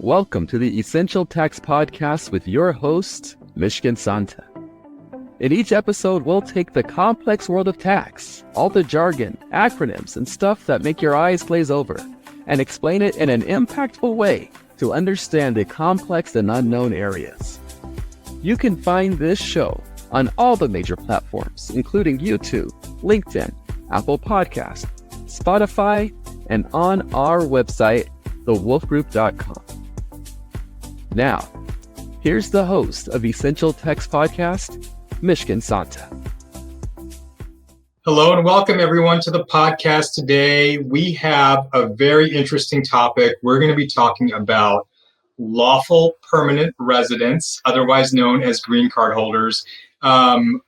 Welcome to the Essential Tax Podcast with your host, Mishkin Santa. In each episode, we'll take the complex world of tax, all the jargon, acronyms, and stuff that make your eyes glaze over, and explain it in an impactful way to understand the complex and unknown areas. You can find this show on all the major platforms, including YouTube, LinkedIn, Apple Podcasts, Spotify, and on our website, thewolfgroup.com. Now, here's the host of Essential Tax Podcast, Mishkin Santa. Hello and welcome everyone to the podcast today. We have a very interesting topic. We're going to be talking about lawful permanent residents, otherwise known as green card holders.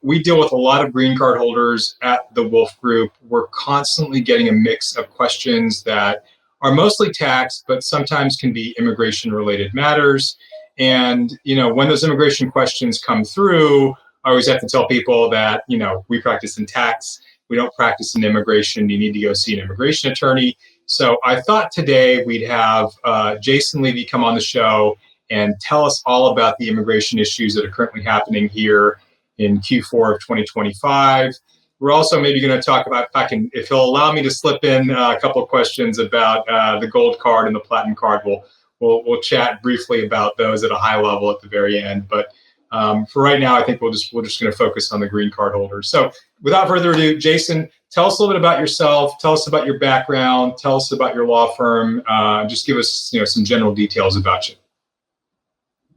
We deal with a lot of green card holders at the Wolf Group. We're constantly getting a mix of questions that are mostly tax, but sometimes can be immigration-related matters. And, when those immigration questions come through, I always have to tell people that, we practice in tax. We don't practice in immigration. You need to go see an immigration attorney. So I thought today we'd have Jason Levy come on the show and tell us all about the immigration issues that are currently happening here in Q4 of 2025. We're also maybe going to talk about, if he'll allow me to slip in a couple of questions about the gold card and the platinum card. We'll chat briefly about those at a high level at the very end. But for right now, I think we're just going to focus on the green card holders. So without further ado, Jason, tell us a little bit about yourself. Tell us about your background. Tell us about your law firm. Just give us some general details about you.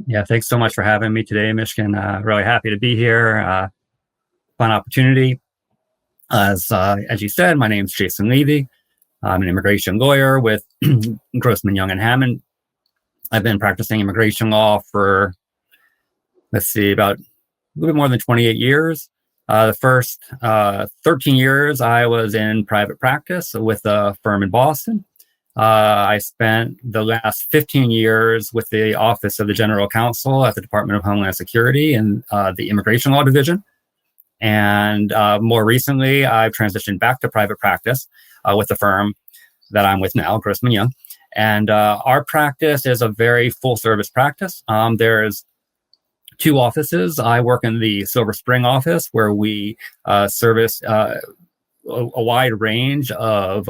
Yeah, thanks so much for having me today, Mishkin. Really happy to be here. Fun opportunity. As you said, my name's Jason Levy. I'm an immigration lawyer with Grossman, Young and Hammond. I've been practicing immigration law for, about a little bit more than 28 years. The first 13 years, I was in private practice with a firm in Boston. I spent the last 15 years with the Office of the General Counsel at the Department of Homeland Security in the Immigration Law Division. And more recently, I've transitioned back to private practice with the firm that I'm with now, Grossman Young. And our practice is a very full-service practice. There's two offices. I work in the Silver Spring office, where we service a wide range of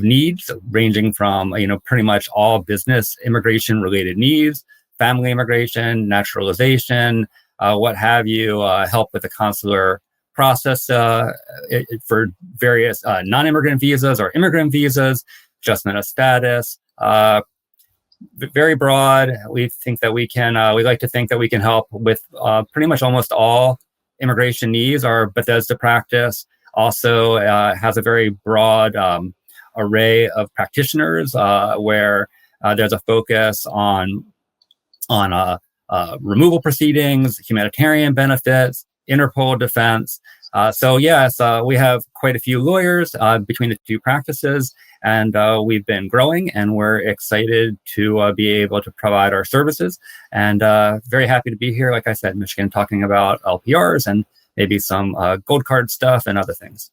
needs, ranging from pretty much all business immigration-related needs, family immigration, naturalization, what have you, help with the consular process for various non-immigrant visas or immigrant visas, adjustment of status, very broad. We think that we like to think that we can help with pretty much almost all immigration needs. Our Bethesda practice also has a very broad array of practitioners where there's a focus on removal proceedings, humanitarian benefits, Interpol defense. We have quite a few lawyers between the two practices, and we've been growing, and we're excited to be able to provide our services. And very happy to be here, like I said, Michigan, talking about LPRs and maybe some gold card stuff and other things.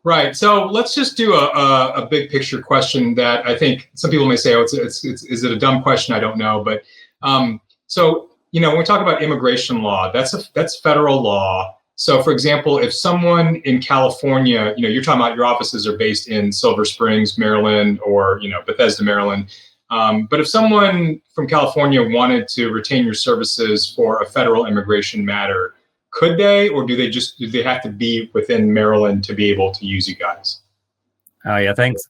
Right. So let's just do a big picture question that I think some people may say, is it a dumb question? I don't know, but so, when we talk about immigration law, that's federal law. So, for example, if someone in California, you're talking about your offices are based in Silver Springs, Maryland, or, Bethesda, Maryland. But if someone from California wanted to retain your services for a federal immigration matter, could they, or do they have to be within Maryland to be able to use you guys? Yeah, thanks.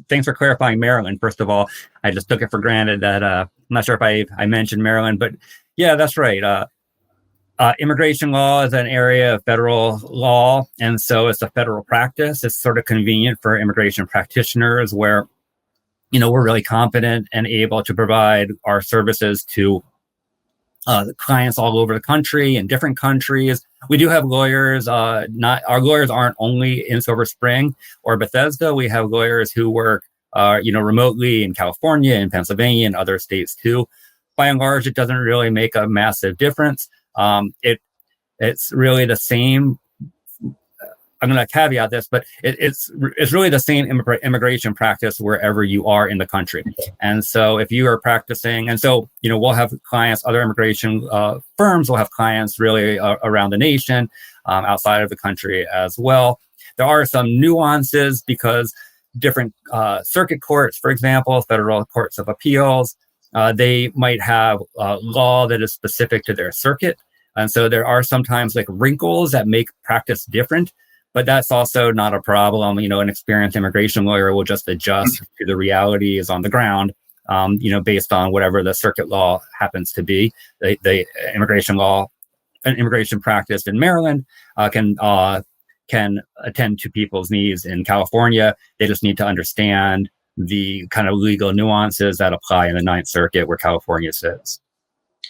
Thanks for clarifying Maryland. First of all, I just took it for granted that I'm not sure if I mentioned Maryland, but yeah, that's right. Immigration law is an area of federal law, and so it's a federal practice. It's sort of convenient for immigration practitioners where, we're really confident and able to provide our services to clients all over the country in different countries. We do have lawyers. Our lawyers aren't only in Silver Spring or Bethesda. We have lawyers who work, remotely in California, in Pennsylvania, and other states too. By and large, it doesn't really make a massive difference. It's really the same I'm going to caveat this, but it's really the same immigration practice wherever you are in the country. And so if you are practicing, and so, we'll have clients, other immigration firms will have clients really around the nation, outside of the country as well. There are some nuances because different circuit courts, for example, federal courts of appeals, they might have law that is specific to their circuit. And so there are sometimes like wrinkles that make practice different, but that's also not a problem. An experienced immigration lawyer will just adjust to the realities on the ground, based on whatever the circuit law happens to be. The immigration law and immigration practice in Maryland can attend to people's needs in California. They just need to understand the kind of legal nuances that apply in the Ninth Circuit where California sits.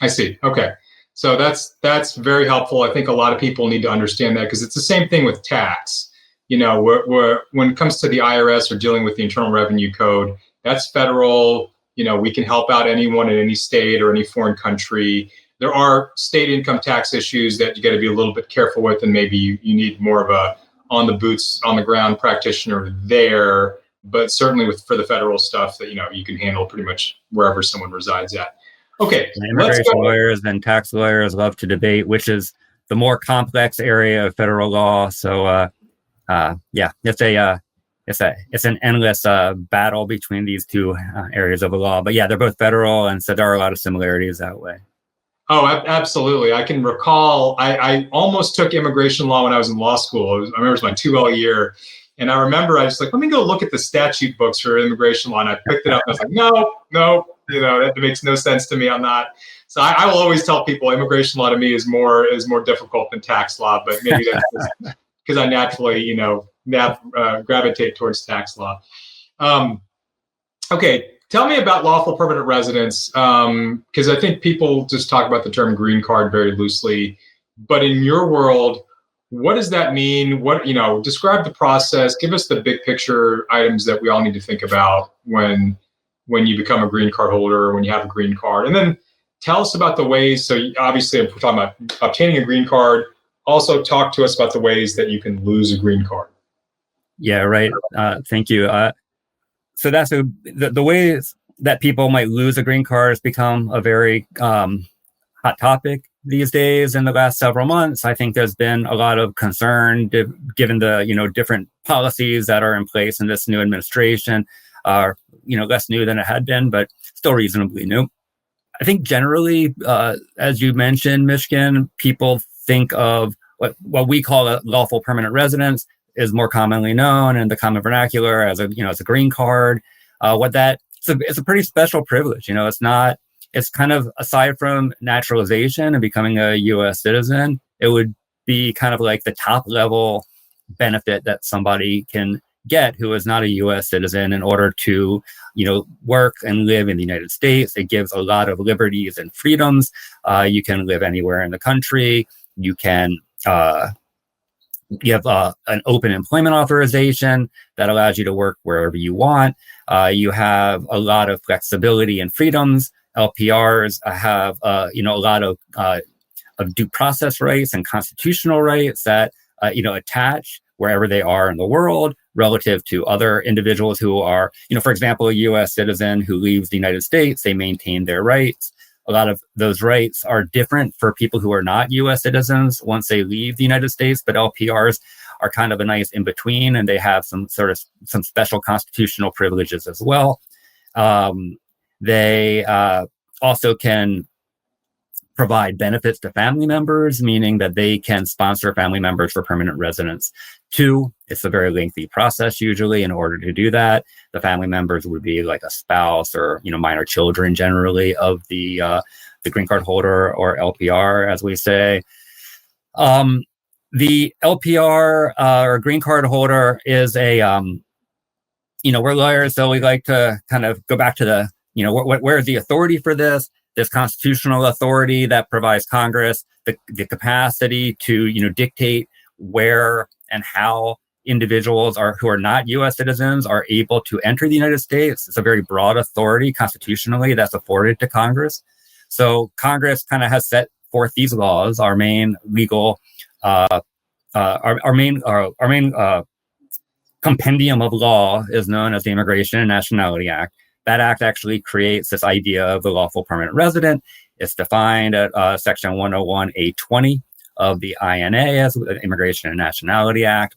I see. Okay. So that's very helpful. I think a lot of people need to understand that because it's the same thing with tax. When it comes to the IRS or dealing with the Internal Revenue Code, that's federal. We can help out anyone in any state or any foreign country. There are state income tax issues that you got to be a little bit careful with, and maybe you need more of a on the boots, on the ground practitioner there. But certainly for the federal stuff that you can handle pretty much wherever someone resides at. Okay, immigration lawyers and tax lawyers love to debate which is the more complex area of federal law. So, it's an endless battle between these two areas of the law. But yeah, they're both federal, and so there are a lot of similarities that way. Oh, absolutely. I can recall I almost took immigration law when I was in law school. I remember it was my 2L year. And I remember I was like, let me go look at the statute books for immigration law. And I picked it up and I was like, no, that makes no sense to me on that. So I will always tell people immigration law to me is more difficult than tax law, but maybe that's because I naturally, gravitate towards tax law. Okay. Tell me about lawful permanent residence, because I think people just talk about the term green card very loosely. But in your world, what does that mean? Describe the process. Give us the big picture items that we all need to think about when you become a green card holder or when you have a green card. And then tell us about the ways. So obviously, if we're talking about obtaining a green card, also talk to us about the ways that you can lose a green card. Yeah, right. Thank you. So that's the ways that people might lose a green card has become a very hot topic these days. In the last several months, I think there's been a lot of concern given the different policies that are in place in this new administration. Are less new than it had been, but still reasonably new. I think generally, as you mentioned, Mishkin, people think of what we call a lawful permanent residence is more commonly known in the common vernacular as a green card. It's a pretty special privilege. It's kind of, aside from naturalization and becoming a U.S. citizen, it would be kind of like the top level benefit that somebody can get who is not a U.S. citizen in order to, work and live in the United States. It gives a lot of liberties and freedoms. You can live anywhere in the country. You can, you have an open employment authorization that allows you to work wherever you want. You have a lot of flexibility and freedoms. LPRs have, a lot of due process rights and constitutional rights that, attach wherever they are in the world relative to other individuals who are, for example, a U.S. citizen who leaves the United States, they maintain their rights. A lot of those rights are different for people who are not U.S. citizens once they leave the United States, but LPRs are kind of a nice in between, and they have some special constitutional privileges as well. They also can provide benefits to family members, meaning that they can sponsor family members for permanent residence too. It's a very lengthy process usually in order to do that. The family members would be like a spouse or, minor children generally of the green card holder or LPR, as we say. The LPR or green card holder is we're lawyers, so we like to kind of go back to the, where's the authority for this? There's constitutional authority that provides Congress the capacity to, dictate where and how individuals who are not U.S. citizens are able to enter the United States. It's a very broad authority constitutionally that's afforded to Congress. So Congress kind of has set forth these laws. Our main legal our main compendium of law is known as the Immigration and Nationality Act. That act actually creates this idea of the lawful permanent resident. It's defined at Section 101A20 of the INA as the Immigration and Nationality Act.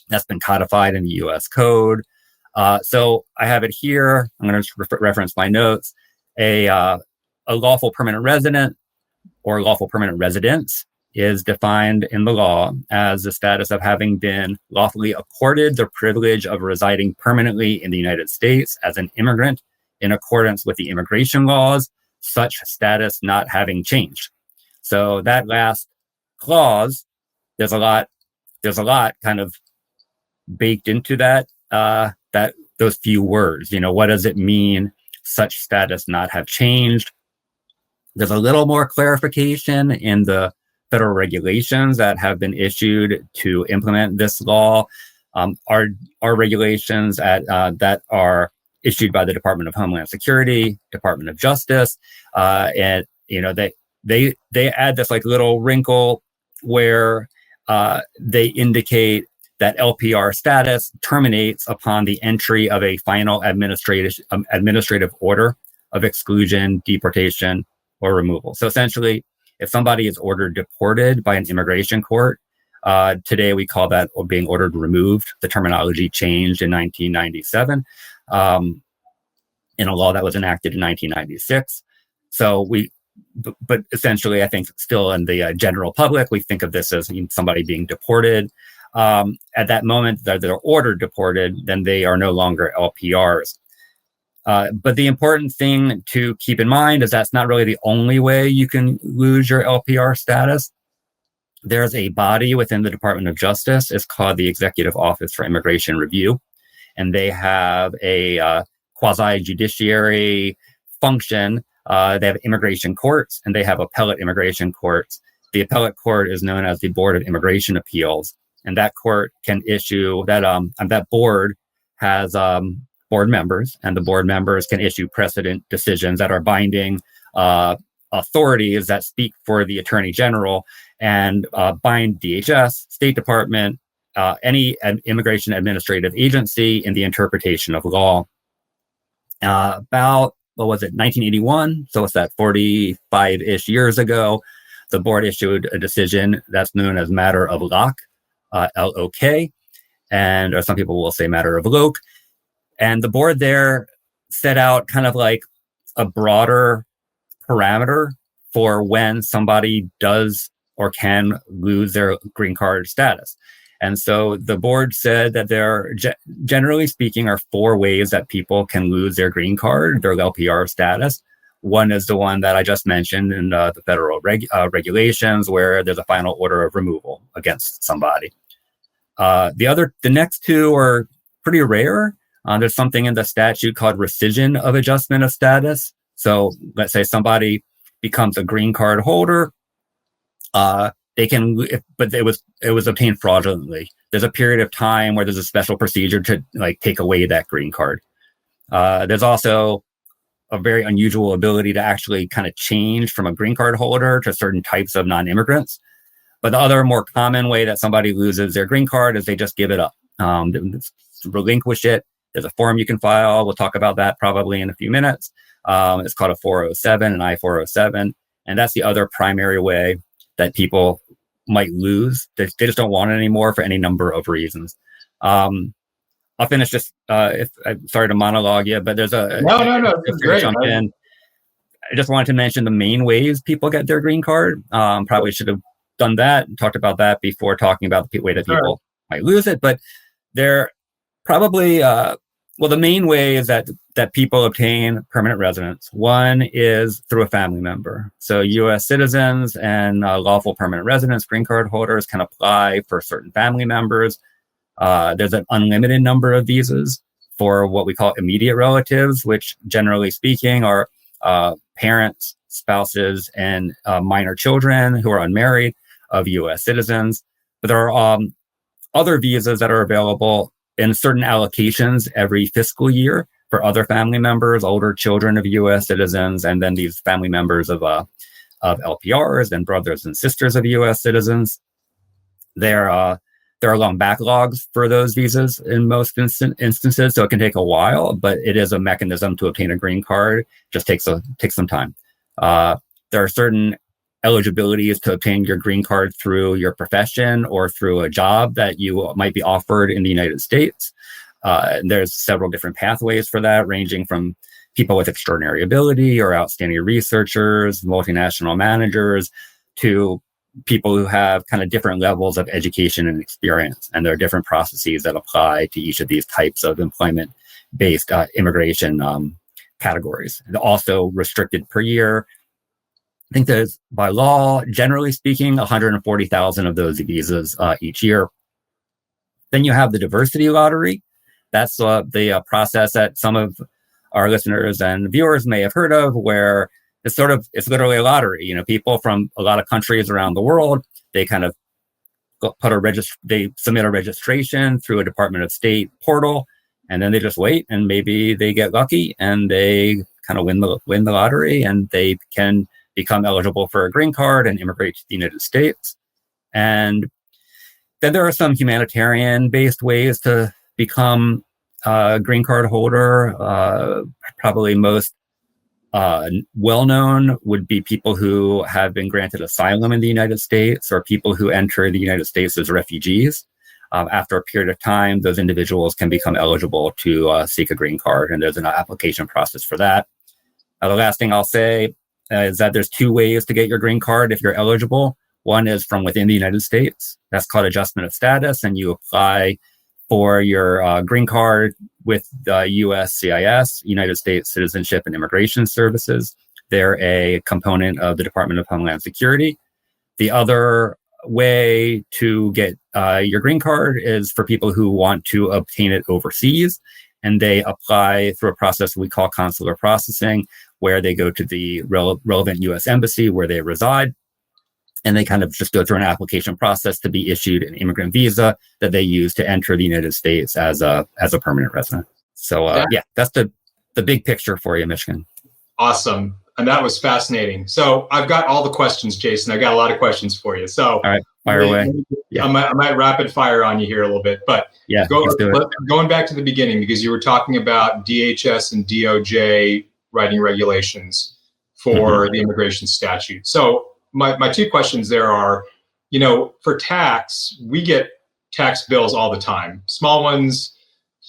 That's been codified in the U.S. Code. So I have it here. I'm going to reference my notes. A lawful permanent resident or lawful permanent residence is defined in the law as the status of having been lawfully accorded the privilege of residing permanently in the United States as an immigrant in accordance with the immigration laws, such status not having changed. So that last clause, there's a lot kind of baked into that those few words. What does it mean, such status not have changed? There's a little more clarification in the federal regulations that have been issued to implement this law. Our regulations that are issued by the Department of Homeland Security, Department of Justice, and they add this like little wrinkle where they indicate that LPR status terminates upon the entry of a final administrative order of exclusion, deportation, or removal. So essentially, if somebody is ordered deported by an immigration court, today we call that being ordered removed. The terminology changed in 1997 in a law that was enacted in 1996. So but essentially, I think still in the general public, we think of this as somebody being deported. At that moment that they're ordered deported, then they are no longer LPRs. But the important thing to keep in mind is that's not really the only way you can lose your LPR status. There's a body within the Department of Justice. It's called the Executive Office for Immigration Review. And they have a quasi-judiciary function. They have immigration courts and they have appellate immigration courts. The appellate court is known as the Board of Immigration Appeals. And that court can issue that board has board members, and the board members can issue precedent decisions that are binding authorities that speak for the Attorney General and bind DHS, State Department, any immigration administrative agency in the interpretation of law. About, 1981? So what's that, 45-ish years ago, the board issued a decision that's known as Matter of Locke, L-O-K, or some people will say Matter of Loke. And the board there set out kind of like a broader parameter for when somebody does or can lose their green card status. And so the board said that there, generally speaking, are 4 ways that people can lose their green card, their LPR status. One is the one that I just mentioned in the federal regulations, where there's a final order of removal against somebody. The next 2 are pretty rare. There's something in the statute called rescission of adjustment of status. So let's say somebody becomes a green card holder. They can, but it was obtained fraudulently. There's a period of time where there's a special procedure to take away that green card. There's also a very unusual ability to actually kind of change from a green card holder to certain types of non-immigrants. But the other more common way that somebody loses their green card is they just give it up, relinquish it. There's a form you can file. We'll talk about that probably in a few minutes. It's called a 407, an I-407. And that's the other primary way that people might lose. They just don't want it anymore for any number of reasons. I'll finish just, if I'm sorry to monologue you, but there's a... No, it's great. Jump in. I just wanted to mention the main ways people get their green card. Probably should have done that and talked about that before talking about the way that people might lose it. But they're probably, the main way is that people obtain permanent residence. One is through a family member. So U.S. citizens and lawful permanent residents, green card holders can apply for certain family members. There's an unlimited number of visas for what we call immediate relatives, which generally speaking are parents, spouses, and minor children who are unmarried of U.S. citizens. But there are other visas that are available in certain allocations every fiscal year for other family members, older children of U.S. citizens, and then these family members of LPRs and brothers and sisters of U.S. citizens. There are long backlogs for those visas in most instances, so it can take a while, but it is a mechanism to obtain a green card. Just takes some time. There are certain eligibilities to obtain your green card through your profession or through a job that you might be offered in the United States. There's several different pathways for that, ranging from people with extraordinary ability or outstanding researchers, multinational managers, to people who have kind of different levels of education and experience. And there are different processes that apply to each of these types of employment-based immigration categories. And also restricted per year. I think there's, by law, generally speaking, 140,000 of those visas each year. Then you have the diversity lottery. That's the process that some of our listeners and viewers may have heard of, where it's literally a lottery. You know, people from a lot of countries around the world, they kind of they submit a registration through a Department of State portal, and then they just wait, and maybe they get lucky and they kind of win the lottery, and they can become eligible for a green card and immigrate to the United States. And then there are some humanitarian-based ways to become a green card holder. Probably most well-known would be people who have been granted asylum in the United States, or people who enter the United States as refugees. After a period of time, those individuals can become eligible to seek a green card, and there's an application process for that. The last thing I'll say is that there's two ways to get your green card if you're eligible. One is from within the United States. That's called adjustment of status, and you apply for your green card with the USCIS, United States Citizenship and Immigration Services. They're a component of the Department of Homeland Security. The other way to get your green card is for people who want to obtain it overseas, and they apply through a process we call consular processing, where they go to the relevant U.S. embassy where they reside, and they kind of just go through an application process to be issued an immigrant visa that they use to enter the United States as a permanent resident. So that's the big picture for you, Mishkin. Awesome. And that was fascinating. So I've got all the questions, Jason. I've got a lot of questions for you. So all right, fire away. Yeah. I might rapid fire on you here a little bit, but going back to the beginning, because you were talking about DHS and DOJ writing regulations for the immigration statute. So my two questions there are, for tax, we get tax bills all the time. Small ones.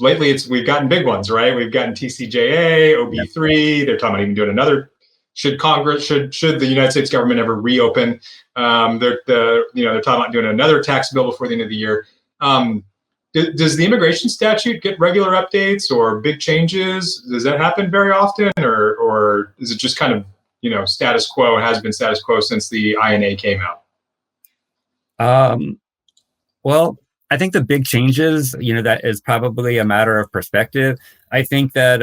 Lately, we've gotten big ones, right? We've gotten TCJA, OB3. They're talking about even doing another. Should the United States government ever reopen? They're talking about doing another tax bill before the end of the year. Does the immigration statute get regular updates or big changes? Does that happen very often, or is it just kind of status quo? It has been status quo since the INA came out. Well, I think the big changes, that is probably a matter of perspective. I think that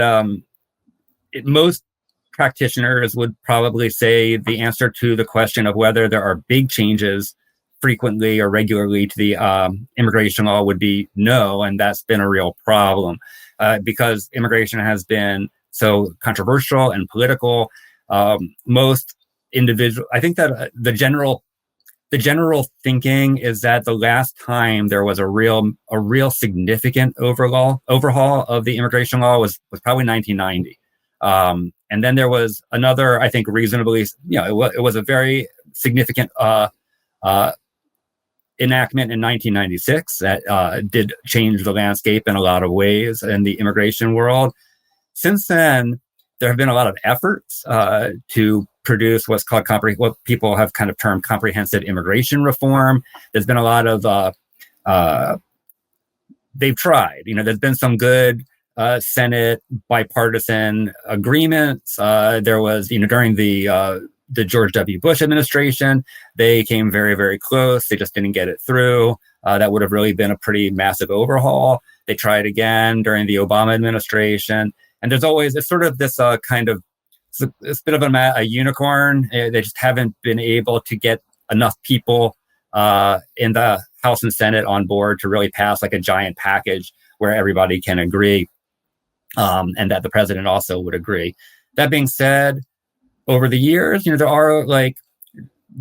most practitioners would probably say the answer to the question of whether there are big changes frequently or regularly to the immigration law would be no, and that's been a real problem because immigration has been so controversial and political. Most individual, I think that the general thinking is that the last time there was a real significant overhaul of the immigration law was probably 1990. And then there was another, I think, reasonably, it was a very significant enactment in 1996 that did change the landscape in a lot of ways in the immigration world. Since then, there have been a lot of efforts to produce what's called what people have kind of termed comprehensive immigration reform. There's been a lot of they've tried. There's been some good Senate bipartisan agreements. There was, during the George W. Bush administration, they came very, very close. They just didn't get it through. That would have really been a pretty massive overhaul. They tried again during the Obama administration. And there's always, it's sort of this it's a bit of a unicorn. They just haven't been able to get enough people in the House and Senate on board to really pass like a giant package where everybody can agree. And that the president also would agree. That being said, over the years, there are like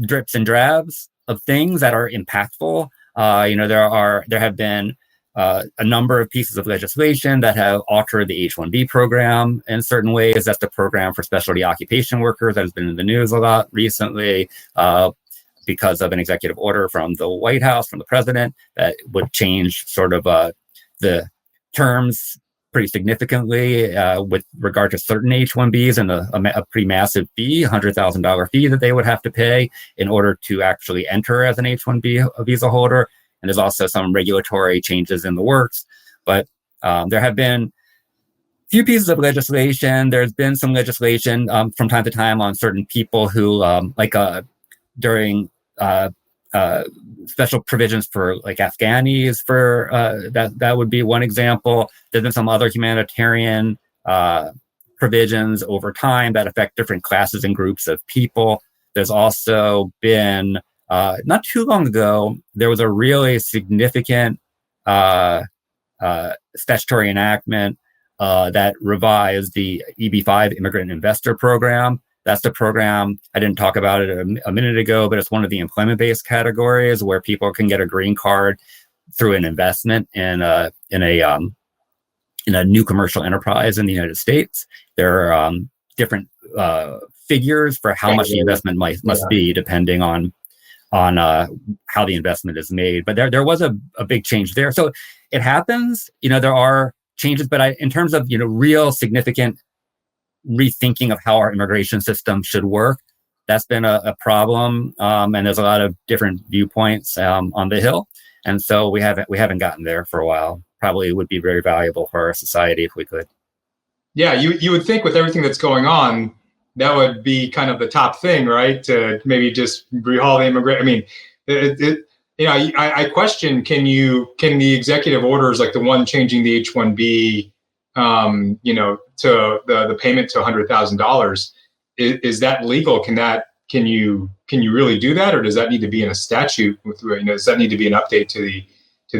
drips and drabs of things that are impactful. There have been a number of pieces of legislation that have altered the H-1B program in certain ways. That's the program for specialty occupation workers that has been in the news a lot recently because of an executive order from the White House, from the president, that would change sort of the terms pretty significantly with regard to certain H-1Bs and a pretty massive fee, $100,000 fee that they would have to pay in order to actually enter as an H-1B visa holder. And there's also some regulatory changes in the works. But there have been few pieces of legislation. There's been some legislation from time to time on certain people who, during special provisions for like Afghanis, for that would be one example. There's been some other humanitarian provisions over time that affect different classes and groups of people. There's also been not too long ago, there was a really significant statutory enactment that revised the EB-5 Immigrant Investor Program. That's the program, I didn't talk about it a minute ago, but it's one of the employment-based categories where people can get a green card through an investment in a new commercial enterprise in the United States. There are different figures for how much the investment must be, depending on how the investment is made. But there was a big change there. So it happens, there are changes, but in terms of, real significant rethinking of how our immigration system should work, that's been a problem. And there's a lot of different viewpoints on the Hill. And so we haven't gotten there for a while. Probably would be very valuable for our society if we could. Yeah, you would think with everything that's going on, that would be kind of the top thing, right? To maybe just rehaul the immigrant. I mean, I question, can the executive orders, like the one changing the H-1B, to the payment to $100,000, is that legal? Can you really do that, or does that need to be in a statute? Does that need to be an update to the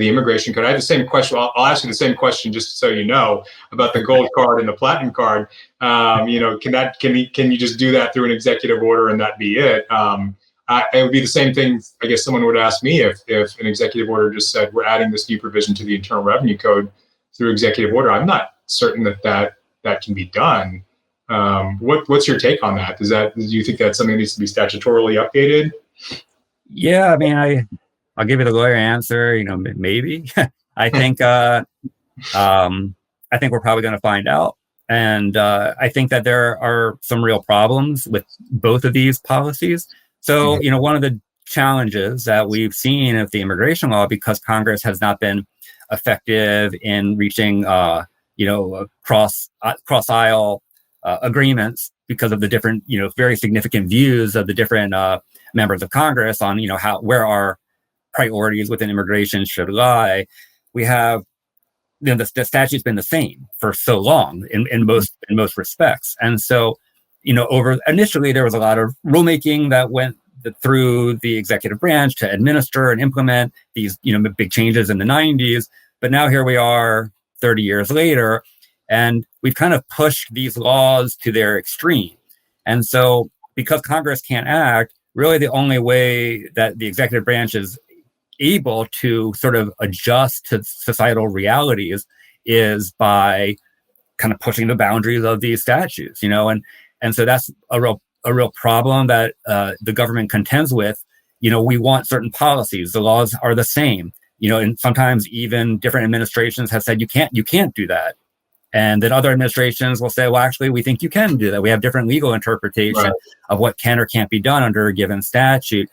immigration code? I have the same question. I'll ask you the same question just so you know about the gold card and the platinum card. Can you just do that through an executive order and that be it? It would be the same thing, I guess someone would ask me if an executive order just said, we're adding this new provision to the Internal Revenue Code through executive order. I'm not certain that can be done. What's your take on that? Do you think that's something that needs to be statutorily updated? Yeah, I mean, I'll give you the lawyer answer, maybe. I think we're probably going to find out. And I think that there are some real problems with both of these policies. So, one of the challenges that we've seen of the immigration law, because Congress has not been effective in reaching, cross-aisle agreements because of the different, very significant views of the different members of Congress on, where our priorities within immigration should lie. We have, the statute's been the same for so long in most respects. And so, initially there was a lot of rulemaking that went through the executive branch to administer and implement these, big changes in the 90s. But now here we are 30 years later, and we've kind of pushed these laws to their extreme. And so because Congress can't act, really the only way that the executive branch is able to sort of adjust to societal realities is by kind of pushing the boundaries of these statutes, and so that's a real problem that the government contends with. We want certain policies. The laws are the same, and sometimes even different administrations have said you can't do that. And then other administrations will say, well, actually, we think you can do that. We have different legal interpretation of what can or can't be done under a given statute.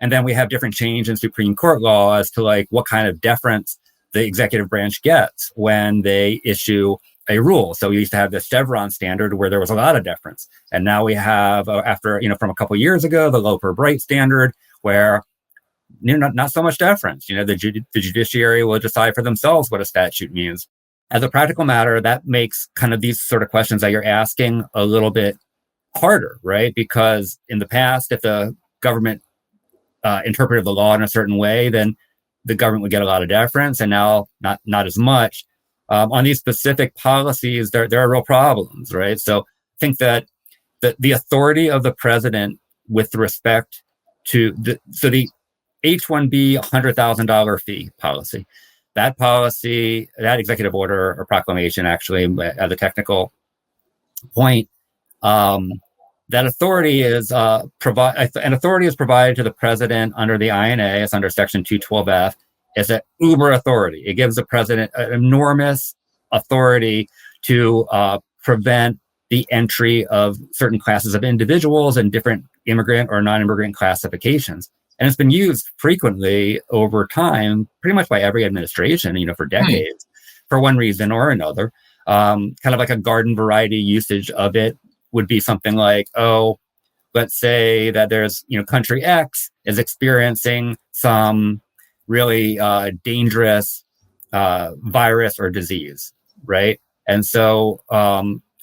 And then we have different change in Supreme Court law as to like what kind of deference the executive branch gets when they issue a rule. So we used to have the Chevron standard where there was a lot of deference. And now we have, after, from a couple of years ago, the Loper-Bright standard where not so much deference. The judiciary will decide for themselves what a statute means. As a practical matter, that makes kind of these sort of questions that you're asking a little bit harder, right? Because in the past, if the government interpreted the law in a certain way, then the government would get a lot of deference, and now not as much. On these specific policies, there are real problems, right? So I think that the authority of the president with respect to the H-1B $100,000 fee policy. That policy, that executive order or proclamation, actually, as a technical point, that authority is an authority is provided to the president under the INA. It's under Section 212F. It's an uber authority. It gives the president an enormous authority to prevent the entry of certain classes of individuals and different immigrant or non-immigrant classifications. And it's been used frequently over time, pretty much by every administration, for decades, for one reason or another. Kind of like a garden variety usage of it would be something like, let's say that there's, country X is experiencing some really dangerous virus or disease, right? And so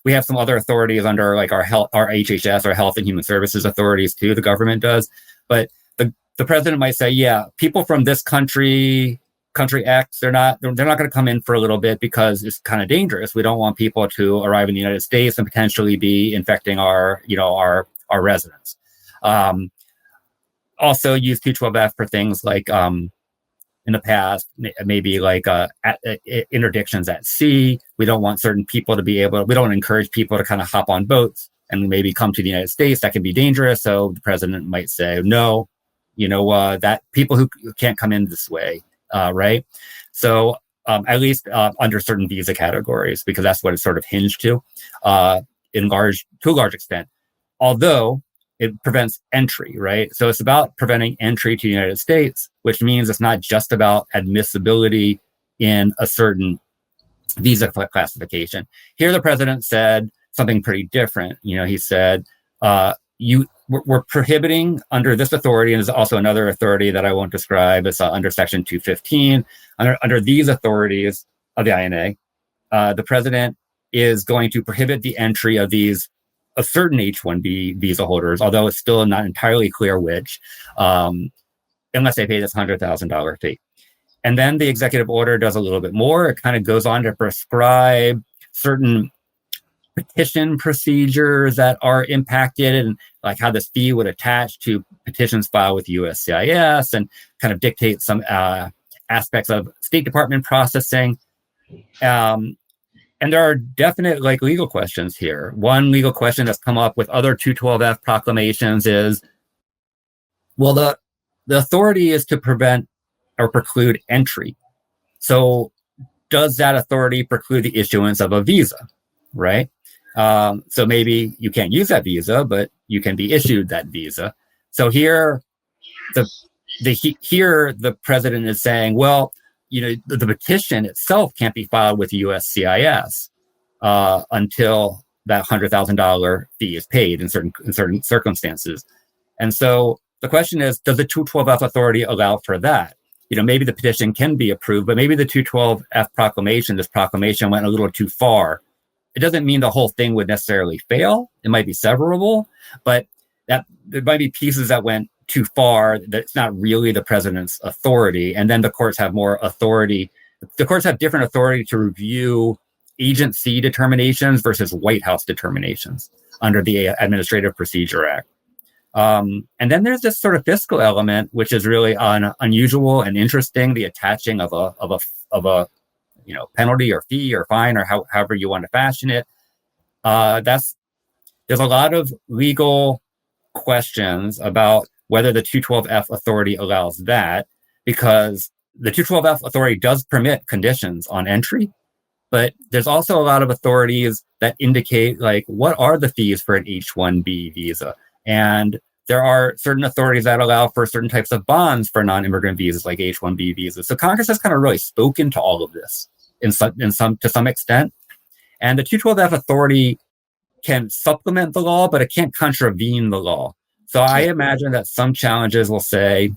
we have some other authorities under like our HHS, our Health and Human Services authorities too, the government does. But the president might say, yeah, people from this country X, they're not going to come in for a little bit because it's kind of dangerous. We don't want people to arrive in the United States and potentially be infecting our residents. Also use 212F for things like in the past, maybe like interdictions at sea. We don't want certain people to we don't encourage people to kind of hop on boats and maybe come to the United States. That can be dangerous. So the president might say, no, that people who can't come in this way. Right. So at least under certain visa categories, because that's what it's sort of hinged to a large extent, although it prevents entry. Right. So it's about preventing entry to the United States, which means it's not just about admissibility in a certain visa classification. Here, the president said something pretty different. He said, we're prohibiting under this authority, and there's also another authority that I won't describe. It's under Section 215. Under these authorities of the INA, the president is going to prohibit the entry of a certain H-1B visa holders, although it's still not entirely clear which, unless they pay this $100,000 fee. And then the executive order does a little bit more. It kind of goes on to prescribe certain petition procedures that are impacted and like how this fee would attach to petitions filed with USCIS and kind of dictate some aspects of State Department processing. And there are definite legal questions here. One legal question that's come up with other 212F proclamations is, well, the authority is to prevent or preclude entry. So does that authority preclude the issuance of a visa, right? So maybe you can't use that visa, but you can be issued that visa. So here, the president is saying, well, the petition itself can't be filed with USCIS until that $100,000 fee is paid in certain circumstances. And so the question is, does the 212F authority allow for that? Maybe the petition can be approved, but maybe the 212F proclamation, this proclamation went a little too far. It doesn't mean the whole thing would necessarily fail. It might be severable, but that there might be pieces that went too far that's not really the president's authority. And then the courts have more authority. The courts have different authority to review agency determinations versus White House determinations under the Administrative Procedure Act. And then there's this sort of fiscal element, which is really unusual and interesting, the attaching of a penalty or fee or fine or however you want to fashion it. There's a lot of legal questions about whether the 212F authority allows that, because the 212F authority does permit conditions on entry, but there's also a lot of authorities that indicate what are the fees for an H-1B visa. And there are certain authorities that allow for certain types of bonds for non-immigrant visas like H-1B visas. So Congress has kind of really spoken to all of this to some extent. And the 212F authority can supplement the law, but it can't contravene the law. So I imagine that some challenges will say,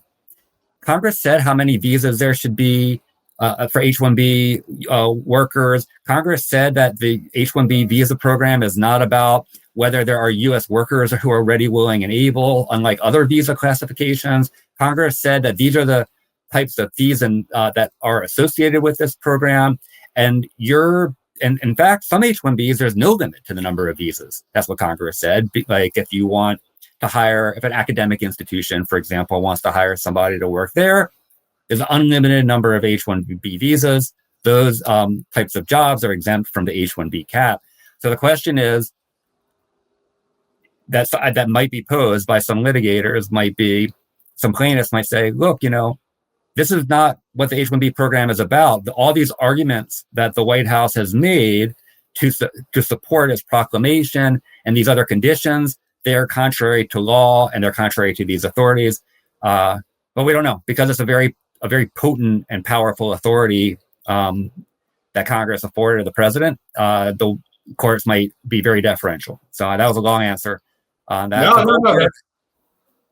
Congress said how many visas there should be for H-1B workers. Congress said that the H-1B visa program is not about whether there are U.S. workers who are ready, willing, and able, unlike other visa classifications. Congress said that these are the types of fees that are associated with this program. And in fact, some H-1Bs, there's no limit to the number of visas. That's what Congress said. Like if you want to hire, if an academic institution, for example, wants to hire somebody to work there, there's an unlimited number of H-1B visas. Those types of jobs are exempt from the H-1B cap. So the question is, that might be posed by some litigators, some plaintiffs might say, look, this is not what the H-1B program is about. All these arguments that the White House has made to support its proclamation and these other conditions, they're contrary to law and they're contrary to these authorities. But we don't know, because it's a very potent and powerful authority that Congress afforded the president. The courts might be very deferential. So that was a long answer. No.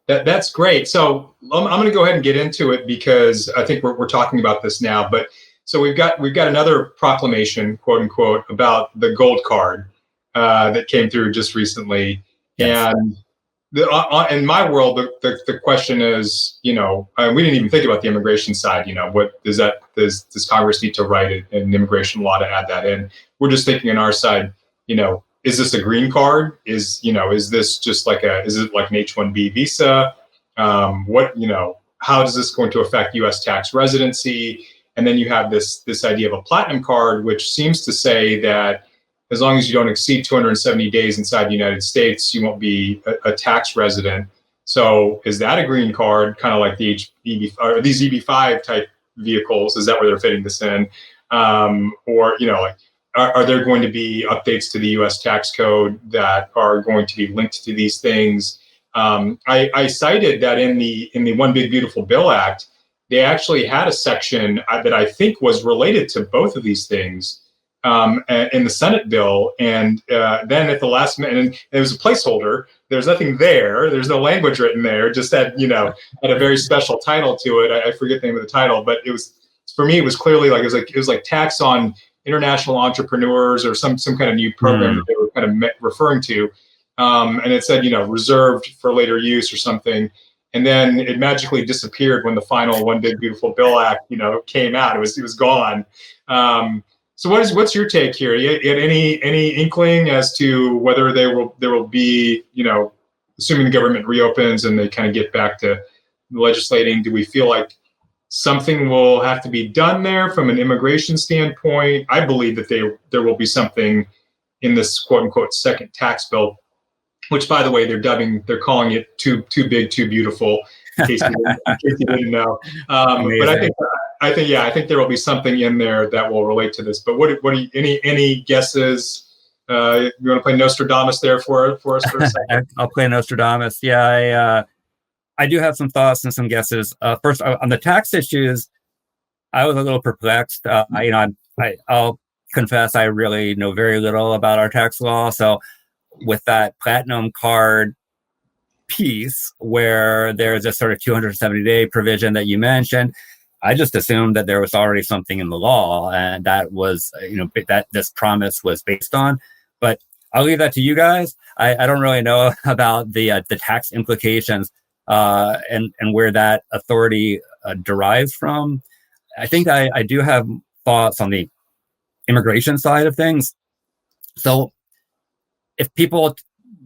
That's great. So I'm going to go ahead and get into it, because I think we're talking about this now. But so we've got another proclamation, quote unquote, about the gold card that came through just recently. Yes. And in my world, the question is, we didn't even think about the immigration side. What does Congress need to write an immigration law to add that in? We're just thinking on our side, is this a green card? Is this just is it like an H-1B visa? How is this going to affect U.S. tax residency? And then you have this idea of a platinum card, which seems to say that as long as you don't exceed 270 days inside the United States, you won't be a tax resident. So is that a green card, kind of like the EB or these EB-5 type vehicles? Is that where they're fitting this in? Are there going to be updates to the U.S. tax code that are going to be linked to these things? I cited that in the One Big Beautiful Bill Act, they actually had a section that I think was related to both of these things in the Senate bill. And then at the last minute, and it was a placeholder. There's nothing there. There's no language written there. Just had a very special title to it. I forget the name of the title, but it was, for me, it was clearly it was like tax on international entrepreneurs or some kind of new program that they were kind of referring to. And it said, reserved for later use or something. And then it magically disappeared when the final One Big Beautiful Bill Act, came out. It was gone. So what's your take here? You had any inkling as to whether there will be, assuming the government reopens and they kind of get back to legislating, do we feel like something will have to be done there from an immigration standpoint? I believe that there will be something in this quote unquote second tax bill, which, by the way, they're calling it too big, too beautiful, in case you didn't know. But I think there will be something in there that will relate to this. But what do you, any guesses? You want to play Nostradamus there for us for a second? I'll play Nostradamus. Yeah, I do have some thoughts and some guesses. First, on the tax issues, I was a little perplexed. I'll confess I really know very little about our tax law. So with that platinum card piece where there's a sort of 270-day provision that you mentioned, I just assumed that there was already something in the law and that was, that this promise was based on. But I'll leave that to you guys. I don't really know about the tax implications and where that authority derives from. I think I do have thoughts on the immigration side of things. So if people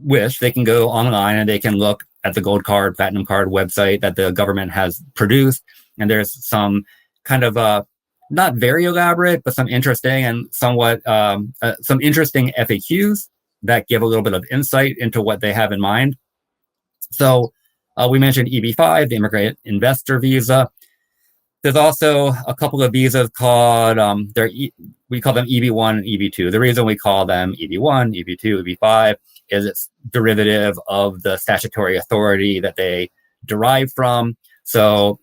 wish, they can go online and they can look at the gold card, platinum card website that the government has produced. And there's some kind of not very elaborate, but some interesting and somewhat some interesting FAQs that give a little bit of insight into what they have in mind. So we mentioned EB-5, the immigrant investor visa. There's also a couple of visas called, we call them EB-1 and EB-2. The reason we call them EB-1, EB-2, EB-5 is it's derivative of the statutory authority that they derive from. So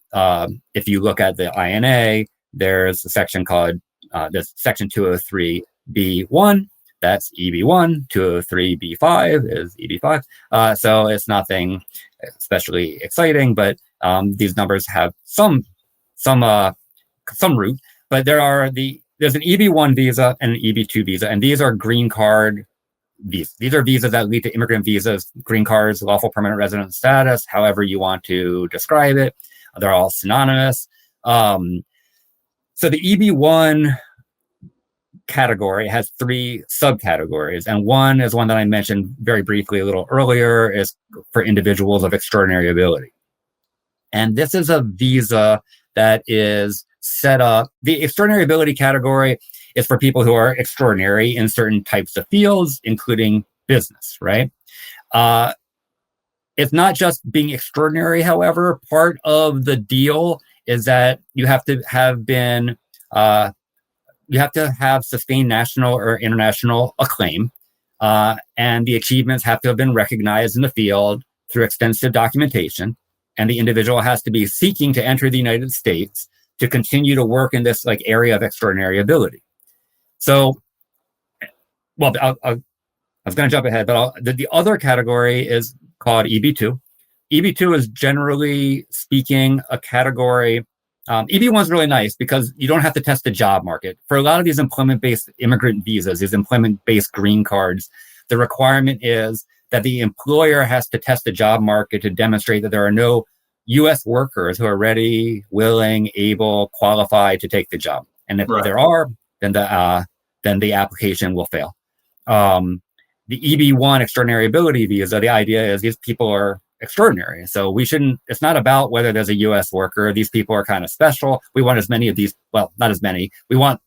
if you look at the INA, there's a section called this section 203B1. That's EB1. 203B5 is EB5. So it's nothing especially exciting, but these numbers have some root. But there's an EB1 visa and an EB2 visa, and these are green card visas. These are visas that lead to immigrant visas, green cards, lawful permanent resident status, however you want to describe it. They're all synonymous. So the EB1 category has three subcategories. And one is one that I mentioned very briefly a little earlier, is for individuals of extraordinary ability. And this is a visa that is set up. The extraordinary ability category is for people who are extraordinary in certain types of fields, including business, right? It's not just being extraordinary, however. Part of the deal is that you have to have been, you have to have sustained national or international acclaim, and the achievements have to have been recognized in the field through extensive documentation, and the individual has to be seeking to enter the United States to continue to work in this like area of extraordinary ability. So, well, I was going to jump ahead, but the other category is called EB2. EB2 is generally speaking a category. EB1 is really nice because you don't have to test the job market. For a lot of these employment-based immigrant visas, these employment-based green cards, the requirement is that the employer has to test the job market to demonstrate that there are no U.S. workers who are ready, willing, able, qualified to take the job. And if there are, then the application will fail. The EB1 extraordinary ability visa, the idea is these people are extraordinary. So it's not about whether there's a U.S. worker. These people are kind of special. We want as many of these, well, not as many. We want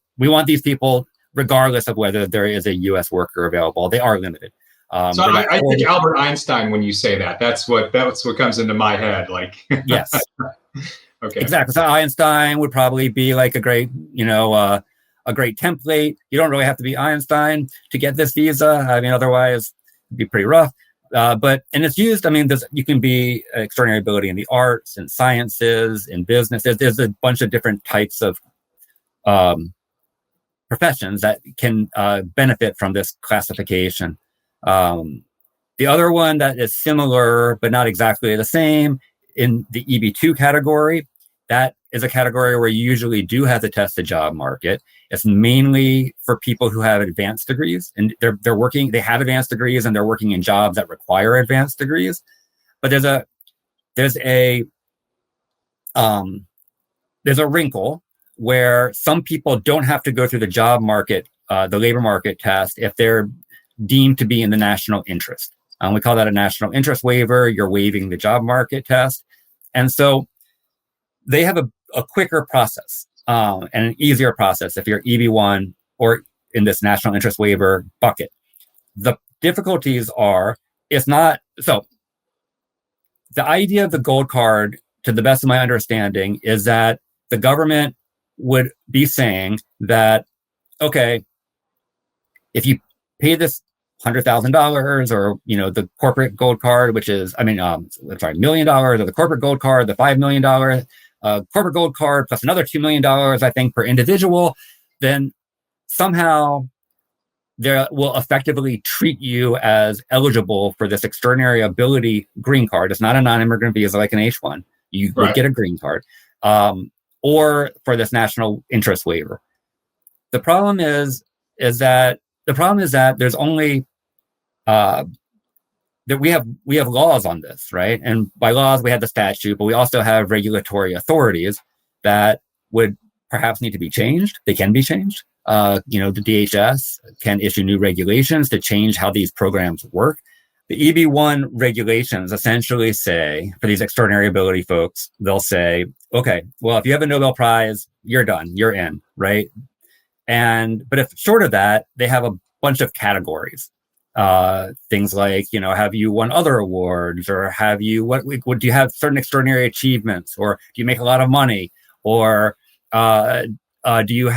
these people regardless of whether there is a U.S. worker available. They are limited. So I think Albert Einstein, when you say that, that's what comes into my head. Like, yes. Okay. Exactly. So Einstein would probably be like a great, a great template. You don't really have to be Einstein to get this visa. I mean, otherwise it'd be pretty rough. And it's used, you can be extraordinary ability in the arts and sciences, in business. There's a bunch of different types of professions that can benefit from this classification. The other one that is similar, but not exactly the same, in the EB2 category, that is a category where you usually do have to test the job market. It's mainly for people who have advanced degrees, and they have advanced degrees and they're working in jobs that require advanced degrees. But there's a wrinkle where some people don't have to go through the job market, the labor market test, if they're deemed to be in the national interest. We call that a national interest waiver. You're waiving the job market test. And so they have a quicker process and an easier process if you're EB1 or in this national interest waiver bucket. The difficulties are, so the idea of the gold card, to the best of my understanding, is that the government would be saying that, okay, if you pay this $100,000 or, the corporate gold card, which is, $1 million, or the corporate gold card, the $5 million corporate gold card, plus another $2 million, I think, per individual, then somehow they will effectively treat you as eligible for this extraordinary ability green card. It's not a non-immigrant visa like an H-1. You would get a green card, or for this national interest waiver. The problem is that there's only that we have laws on this, right? And by laws, we have the statute, but we also have regulatory authorities that would perhaps need to be changed. They can be changed. The DHS can issue new regulations to change how these programs work. The EB1 regulations essentially say, for these extraordinary ability folks, they'll say, okay, well, if you have a Nobel Prize, you're done, you're in, right? But if short of that, they have a bunch of categories. Things like, have you won other awards, or have you, what do you have certain extraordinary achievements, or do you make a lot of money, or have you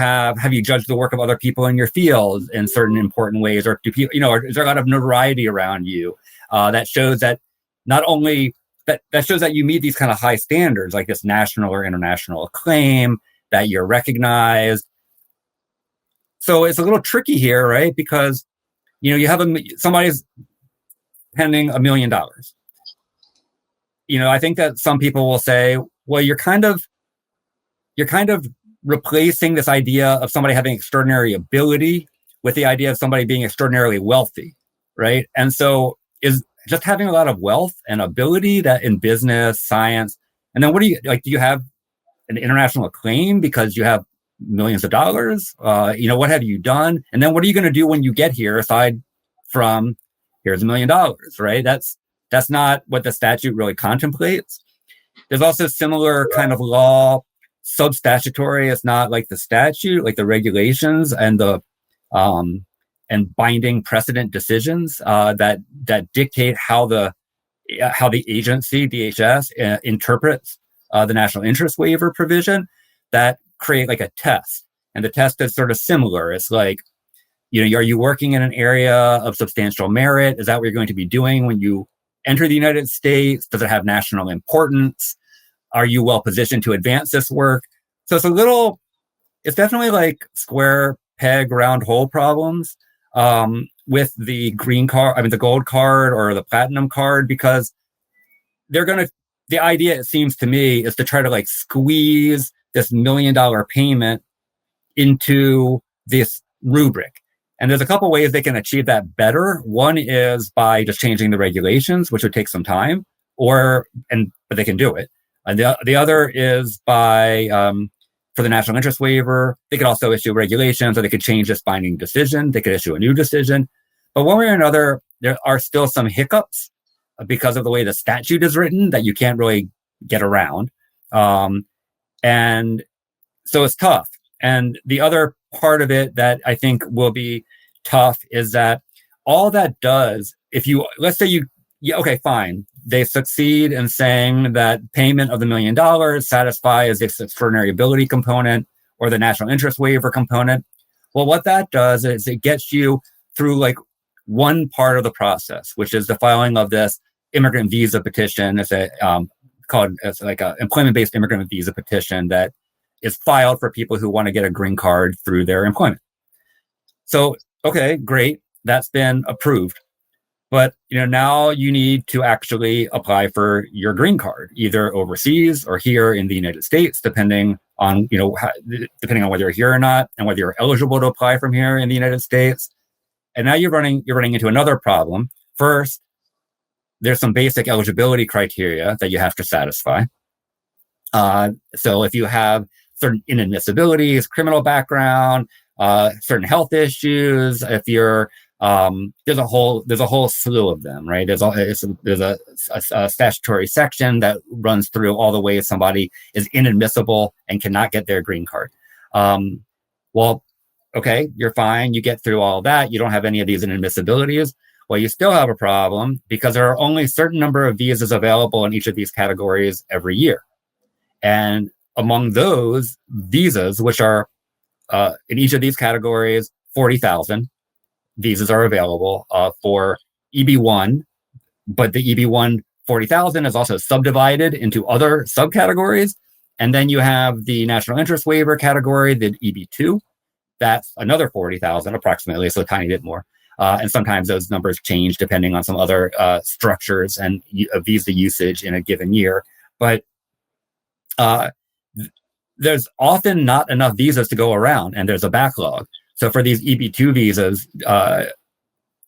judged the work of other people in your field in certain important ways, or do people, or is there a lot of notoriety around you that shows that not only that shows that you meet these kind of high standards, like this national or international acclaim, that you're recognized. So it's a little tricky here, right? Because you have somebody's pending $1 million. I think that some people will say, well, you're kind of replacing this idea of somebody having extraordinary ability with the idea of somebody being extraordinarily wealthy, right? And so is just having a lot of wealth and ability that in business, science, and then what do you like? Do you have an international acclaim because you have millions of dollars? What have you done? And then what are you going to do when you get here aside from here's $1 million, right? That's not what the statute really contemplates. There's also similar kind of law, sub-statutory. It's not like the statute, like the regulations and the and binding precedent decisions that dictate how the agency, DHS, interprets the national interest waiver provision that create like a test. And the test is sort of similar. It's like, are you working in an area of substantial merit? Is that what you're going to be doing when you enter the United States? Does it have national importance? Are you well positioned to advance this work? So it's definitely like square peg, round hole problems with the the gold card or the platinum card, because the idea, it seems to me, is to try to like squeeze this $1 million payment into this rubric. And there's a couple ways they can achieve that better. One is by just changing the regulations, which would take some time, but they can do it. And the other is by, for the national interest waiver, they could also issue regulations, or they could change this binding decision. They could issue a new decision. But one way or another, there are still some hiccups because of the way the statute is written that you can't really get around. And so it's tough. And the other part of it that I think will be tough is that all that does, let's say okay, fine. They succeed in saying that payment of the $1 million satisfies this extraordinary ability component or the national interest waiver component. Well, what that does is it gets you through like one part of the process, which is the filing of this immigrant visa petition. It's it's like an employment-based immigrant visa petition that is filed for people who want to get a green card through their employment. So, okay, great. That's been approved. But now you need to actually apply for your green card, either overseas or here in the United States, depending on whether you're here or not, and whether you're eligible to apply from here in the United States. And now you're running into another problem. First, there's some basic eligibility criteria that you have to satisfy. So if you have certain inadmissibilities, criminal background, certain health issues, if you're there's a whole slew of them, right? There's a statutory section that runs through all the ways somebody is inadmissible and cannot get their green card. Well, okay, you're fine. You get through all that. You don't have any of these inadmissibilities. Well, you still have a problem because there are only a certain number of visas available in each of these categories every year. And among those visas, which are in each of these categories, 40,000 visas are available for EB1, but the EB1 40,000 is also subdivided into other subcategories. And then you have the national interest waiver category, the EB2. That's another 40,000 approximately, so a tiny bit more. And sometimes those numbers change depending on some other structures and visa usage in a given year. But there's often not enough visas to go around, and there's a backlog. So for these EB2 visas,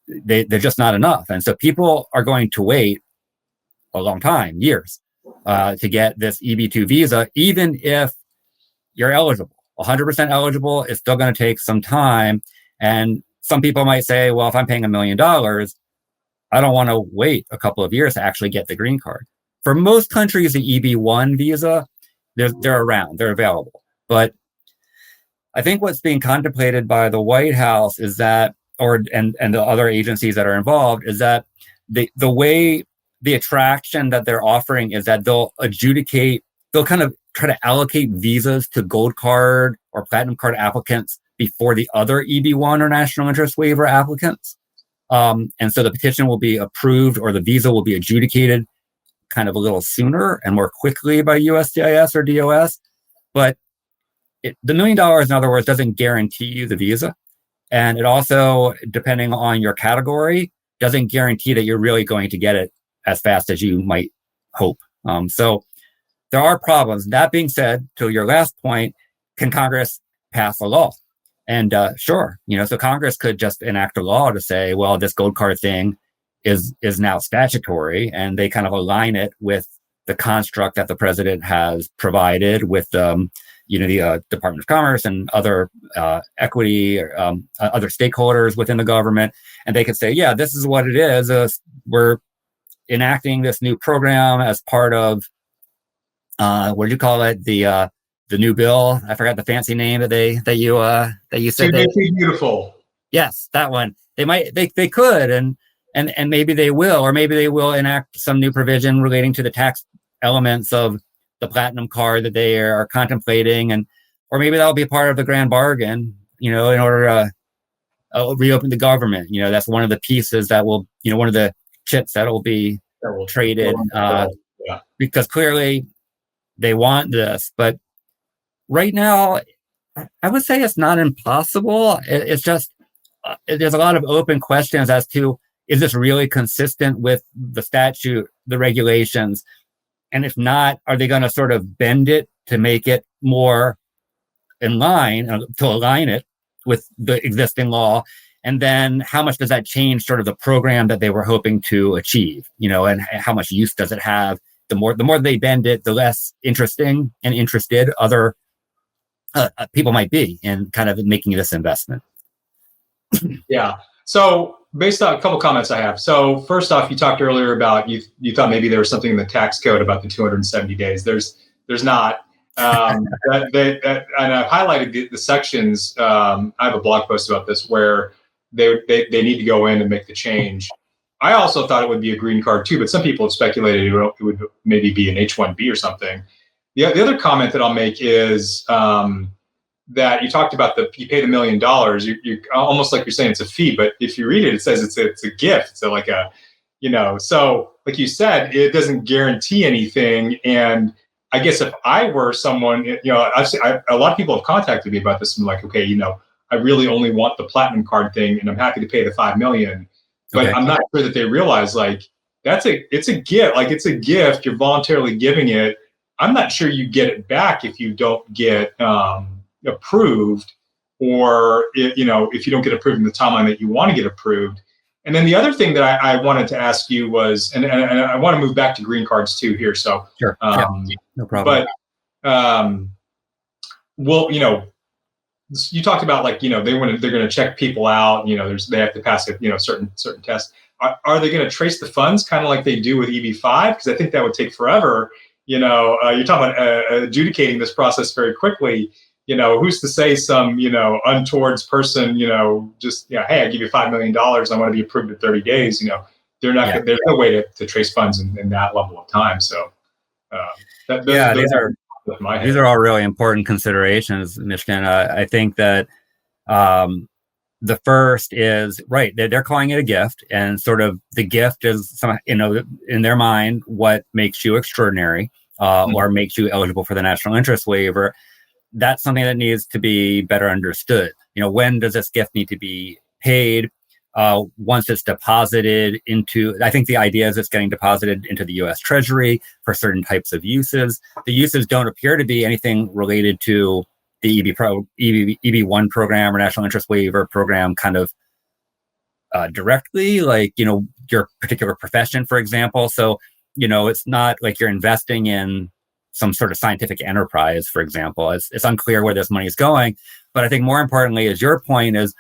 they're just not enough. And so people are going to wait a long time, years, to get this EB2 visa, even if you're eligible. 100% eligible is still going to take some time. And some people might say, well, if I'm paying $1 million, I don't want to wait a couple of years to actually get the green card. For most countries, the EB1 visa, they're around, they're available. But I think what's being contemplated by the White House is that, and the other agencies that are involved, is that the way the attraction that they're offering is that they'll kind of try to allocate visas to gold card or platinum card applicants before the other EB1 or national interest waiver applicants. And so the petition will be approved, or the visa will be adjudicated kind of a little sooner and more quickly by USCIS or DOS. But the $1 million, in other words, doesn't guarantee you the visa. And it also, depending on your category, doesn't guarantee that you're really going to get it as fast as you might hope. So there are problems. That being said, to your last point, can Congress pass a law? And sure, so Congress could just enact a law to say, well, this gold card thing is now statutory, and they kind of align it with the construct that the president has provided with the Department of Commerce and other equity, or, other stakeholders within the government, and they could say, yeah, this is what it is. We're enacting this new program as part of what do you call it? The new bill. I forgot the fancy name that you said. Too Big, Too Beautiful. Yes, that one. They could, and maybe they will, or maybe they will enact some new provision relating to the tax elements of the platinum card that they are contemplating, or maybe that'll be part of the grand bargain, in order to reopen the government. That's one of the pieces that will, one of the chips that will be traded, because clearly they want this. But right now, I would say it's not impossible. It's just there's a lot of open questions as to, is this really consistent with the statute, the regulations? And if not, are they going to sort of bend it to make it more in line, to align it with the existing law? And then how much does that change sort of the program that they were hoping to achieve, and how much use does it have? The more they bend it, the less interesting and interested other people might be in kind of making this investment. Yeah. So based on a couple comments I have. So first off, you talked earlier about you thought maybe there was something in the tax code about the 270 days. There's not. And I've highlighted the sections. I have a blog post about this where they need to go in and make the change. I also thought it would be a green card too, but some people have speculated it would maybe be an H-1B or something. The other comment that I'll make is that you talked about you pay the $1 million. You almost like you're saying it's a fee, but if you read it, it says it's a gift. So so like you said, it doesn't guarantee anything. And I guess if I were someone, a lot of people have contacted me about this. I'm like, okay, I really only want the platinum card thing, and I'm happy to pay the $5 million. But okay. I'm not sure that they realize it's a gift. Like it's a gift. You're voluntarily giving it. I'm not sure you get it back if you don't get approved, or if you don't get approved in the timeline that you want to get approved. And then the other thing that I wanted to ask you was, and I want to move back to green cards too here. So sure, no problem. But you talked about they're going to check people out. They have to pass certain tests. Are they going to trace the funds kind of like they do with EB-5? Because I think that would take forever. You're talking about adjudicating this process very quickly. Who's to say some untoward person hey, I give you $5 million, I want to be approved in 30 days. They're not. There's no way to trace funds in that level of time. So these are all really important considerations, Mishkin. I think that the first is right. They're calling it a gift, and sort of the gift is in their mind what makes you extraordinary or makes you eligible for the national interest waiver. That's something that needs to be better understood. When does this gift need to be paid? Once it's deposited into, I think the idea is it's getting deposited into the U.S. Treasury for certain types of uses. The uses don't appear to be anything related to the EB1 program or National Interest Waiver program kind of directly, like, your particular profession, for example. So, it's not like you're investing in some sort of scientific enterprise, for example. It's unclear where this money is going. But I think more importantly, as your point is,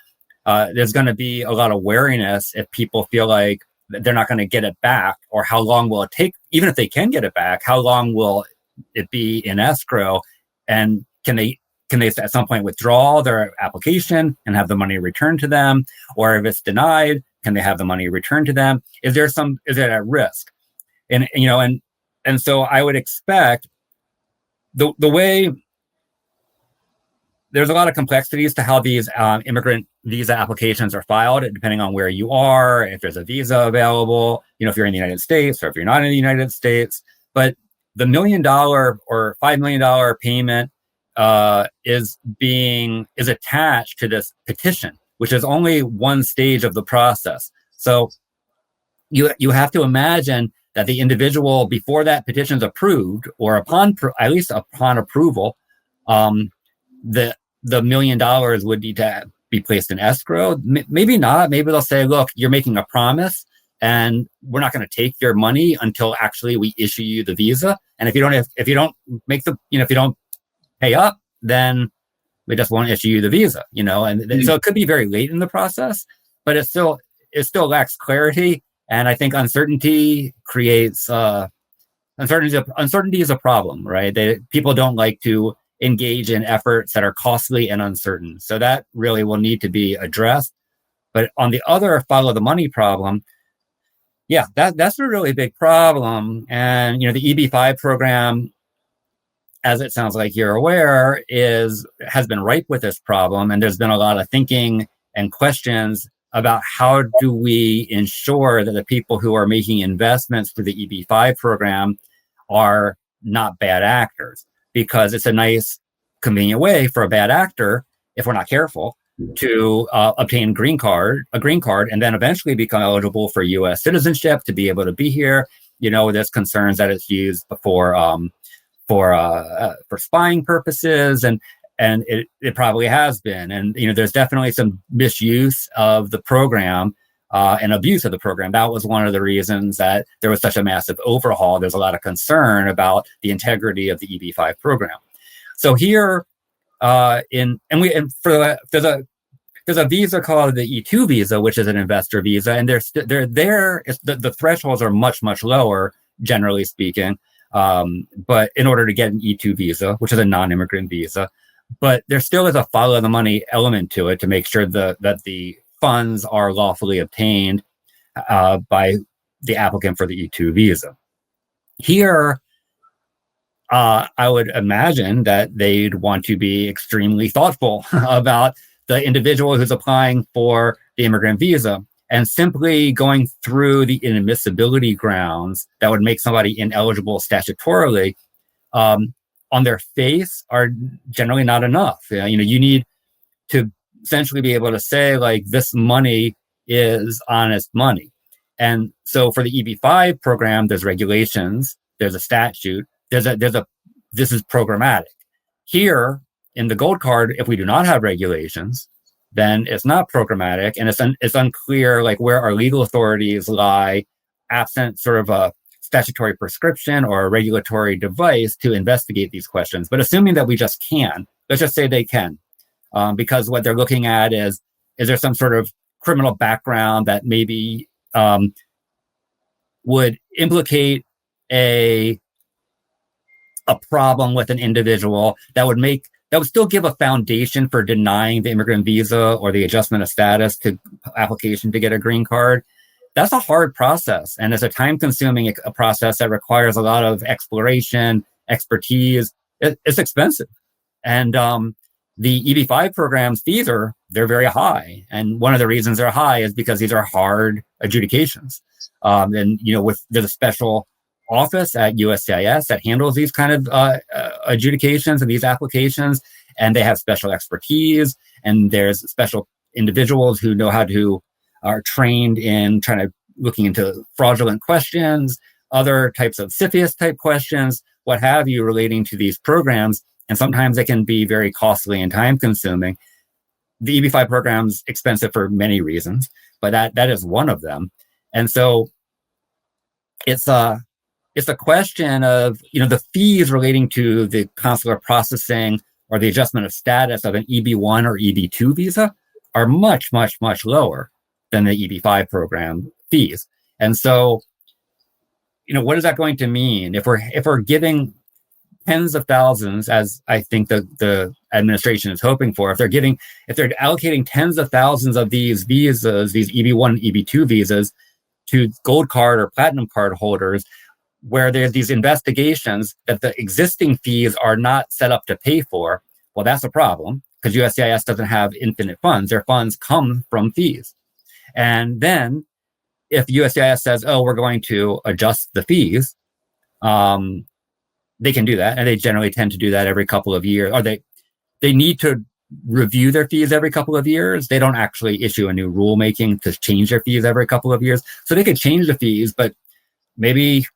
there's going to be a lot of wariness if people feel like they're not going to get it back, or how long will it take, even if they can get it back, how long will it be in escrow? And can they at some point withdraw their application and have the money returned to them? Or if it's denied, can they have the money returned to them? Is it at risk? And so I would expect the way, there's a lot of complexities to how these immigrant visa applications are filed, depending on where you are, if there's a visa available, if you're in the United States or if you're not in the United States. But the $1 million or $5 million payment is attached to this petition, which is only one stage of the process. So you have to imagine that the individual, before that petition is approved, or at least upon approval, the $1 million would need to be placed in escrow. Maybe not. Maybe they'll say, look, you're making a promise and we're not going to take your money until actually we issue you the visa. And if you don't pay up, then they just won't issue you the visa, and so it could be very late in the process, but it still lacks clarity. And I think uncertainty creates uncertainty is a problem, right? People don't like to engage in efforts that are costly and uncertain. So that really will need to be addressed. But on the other follow the money problem, yeah, that's a really big problem. And the EB-5 program, as it sounds like you're aware, has been ripe with this problem. And there's been a lot of thinking and questions about how do we ensure that the people who are making investments for the EB-5 program are not bad actors, because it's a nice, convenient way for a bad actor, if we're not careful, to obtain a green card, and then eventually become eligible for U.S. citizenship to be able to be here. There's concerns that it's used for spying purposes, and it probably has been. And there's definitely some misuse of the program and abuse of the program. That was one of the reasons that there was such a massive overhaul. There's a lot of concern about the integrity of the EB-5 program. So here, there's a visa called the E2 visa, which is an investor visa, and the thresholds are much, much lower, generally speaking. But in order to get an E2 visa, which is a non-immigrant visa, but there still is a follow the money element to it to make sure that the funds are lawfully obtained by the applicant for the E2 visa. Here, I would imagine that they'd want to be extremely thoughtful about the individual who's applying for the immigrant visa, and simply going through the inadmissibility grounds that would make somebody ineligible statutorily on their face are generally not enough. You need to essentially be able to say, like, this money is honest money. And so for the EB-5 program, there's regulations, there's a statute, this is programmatic. Here in the gold card, if we do not have regulations, then it's not programmatic, and it's unclear like where our legal authorities lie, absent sort of a statutory prescription or a regulatory device to investigate these questions. But assuming that we just can, let's just say they can, because what they're looking at is there some sort of criminal background that maybe would implicate a problem with an individual that would still give a foundation for denying the immigrant visa or the adjustment of status to application to get a green card. That's a hard process, and it's a time-consuming process that requires a lot of exploration, expertise. It's expensive, and the EB-5 programs, they're very high, and one of the reasons they're high is because these are hard adjudications. And there's a special office at USCIS that handles these kind of adjudications and these applications, and they have special expertise, and there's special individuals who know how to are trained in looking into fraudulent questions, other types of CFIUS type questions, what have you, relating to these programs. And sometimes they can be very costly and time consuming. The EB-5 program's expensive for many reasons, but that is one of them. And so it's a question of, the fees relating to the consular processing or the adjustment of status of an EB-1 or EB-2 visa are much, much, much lower than the EB-5 program fees. And so, what is that going to mean if we're giving tens of thousands, as I think the administration is hoping for, if they're allocating tens of thousands of these visas, these EB-1 and EB-2 visas, to gold card or platinum card holders, where there's these investigations that the existing fees are not set up to pay for, well, that's a problem, because USCIS doesn't have infinite funds. Their funds come from fees. And then if USCIS says, oh, we're going to adjust the fees, they can do that. And they generally tend to do that every couple of years, or they need to review their fees every couple of years. They don't actually issue a new rulemaking to change their fees every couple of years. So they could change the fees, but maybe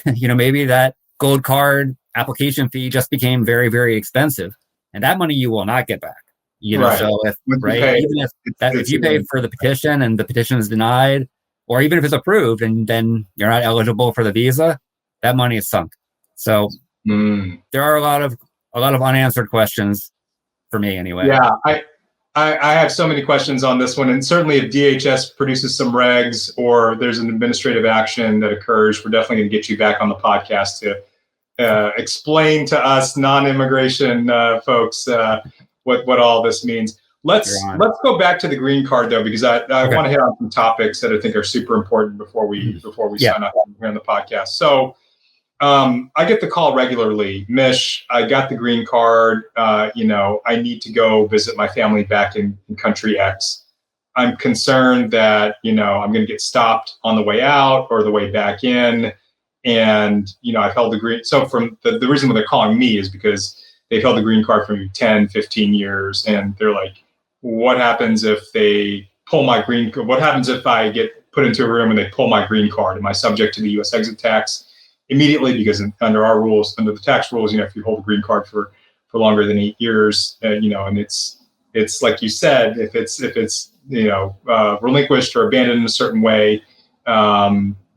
that gold card application fee just became very, very expensive, and that money you will not get back. Right. So if you pay for the petition and the petition is denied, or even if it's approved and then you're not eligible for the visa, that money is sunk. So there are a lot of a lot of unanswered questions for me anyway. Yeah, I have so many questions on this one, and certainly if DHS produces some regs or there's an administrative action that occurs, we're definitely going to get you back on the podcast to explain to us non-immigration folks what all this means. Let's go back to the green card though, because I want to hit on some topics that I think are super important before we sign up here on the podcast. So I get the call regularly, Mish, I got the green card. I need to go visit my family back in country X. I'm concerned that, I'm going to get stopped on the way out or the way back in. And, I've held the green. So from the reason why they're calling me is because they've held the green card for 10, 15 years. And they're like, what happens if they pull my green card? What happens if I get put into a room and they pull my green card? Am I subject to the U.S. exit tax immediately? Because under our rules, under the tax rules, if you hold a green card for longer than 8 years, and it's like you said, if it's relinquished or abandoned in a certain way,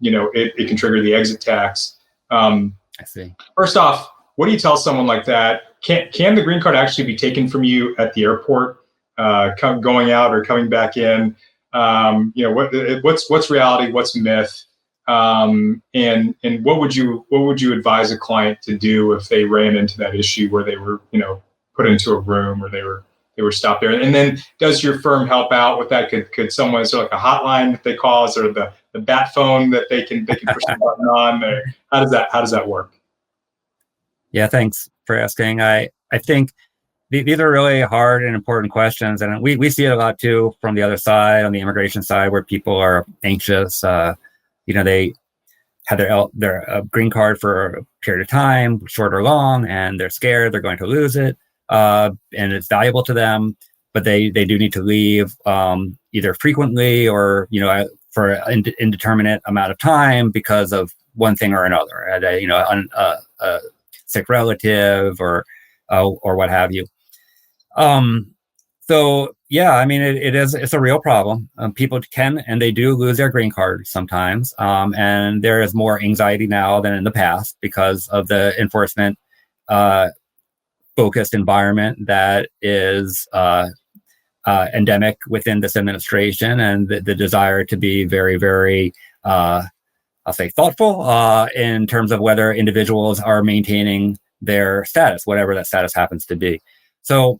it can trigger the exit tax. I see. First off, what do you tell someone like that? Can the green card actually be taken from you at the airport, going out or coming back in? What's reality? What's myth? And what would you advise a client to do if they ran into that issue where they were, put into a room or they were stopped there? And then does your firm help out with that? Could someone, is there like a hotline that they call? Is there the bat phone that they can push the button on? How does that work? Yeah, thanks for asking. I think these are really hard and important questions, and we see it a lot too from the other side, on the immigration side, where people are anxious. They have their green card for a period of time, short or long, and they're scared they're going to lose it, and it's valuable to them, but they do need to leave either frequently or for an indeterminate amount of time because of one thing or another, a sick relative or what have you. So yeah, it's a real problem. People can, and they do lose their green card sometimes. And there is more anxiety now than in the past because of the enforcement focused environment that is endemic within this administration, and the desire to be very, very, I'll say thoughtful in terms of whether individuals are maintaining their status, whatever that status happens to be. So,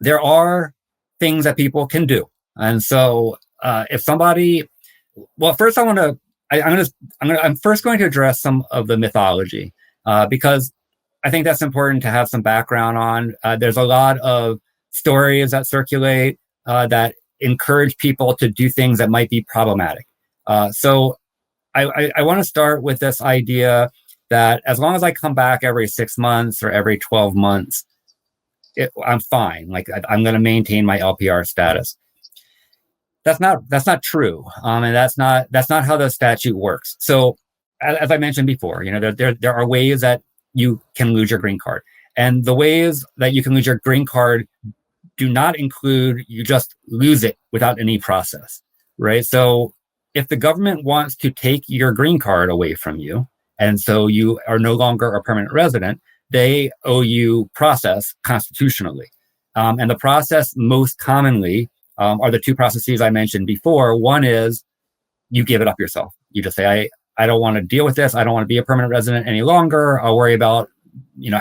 there are things that people can do. And so if somebody, well, first I'm first going to address some of the mythology because I think that's important to have some background on. There's a lot of stories that circulate that encourage people to do things that might be problematic. So I want to start with this idea that as long as I come back every 6 months or every 12 months, I'm fine. Like I'm going to maintain my LPR status. That's not true. And that's not how the statute works. So as I mentioned before, there are ways that you can lose your green card, and the ways that you can lose your green card do not include you just lose it without any process, right? So if the government wants to take your green card away from you, and so you are no longer a permanent resident, they owe you process constitutionally. And the process most commonly are the two processes I mentioned before. One is you give it up yourself. You just say, I don't want to deal with this. I don't want to be a permanent resident any longer. I'll worry about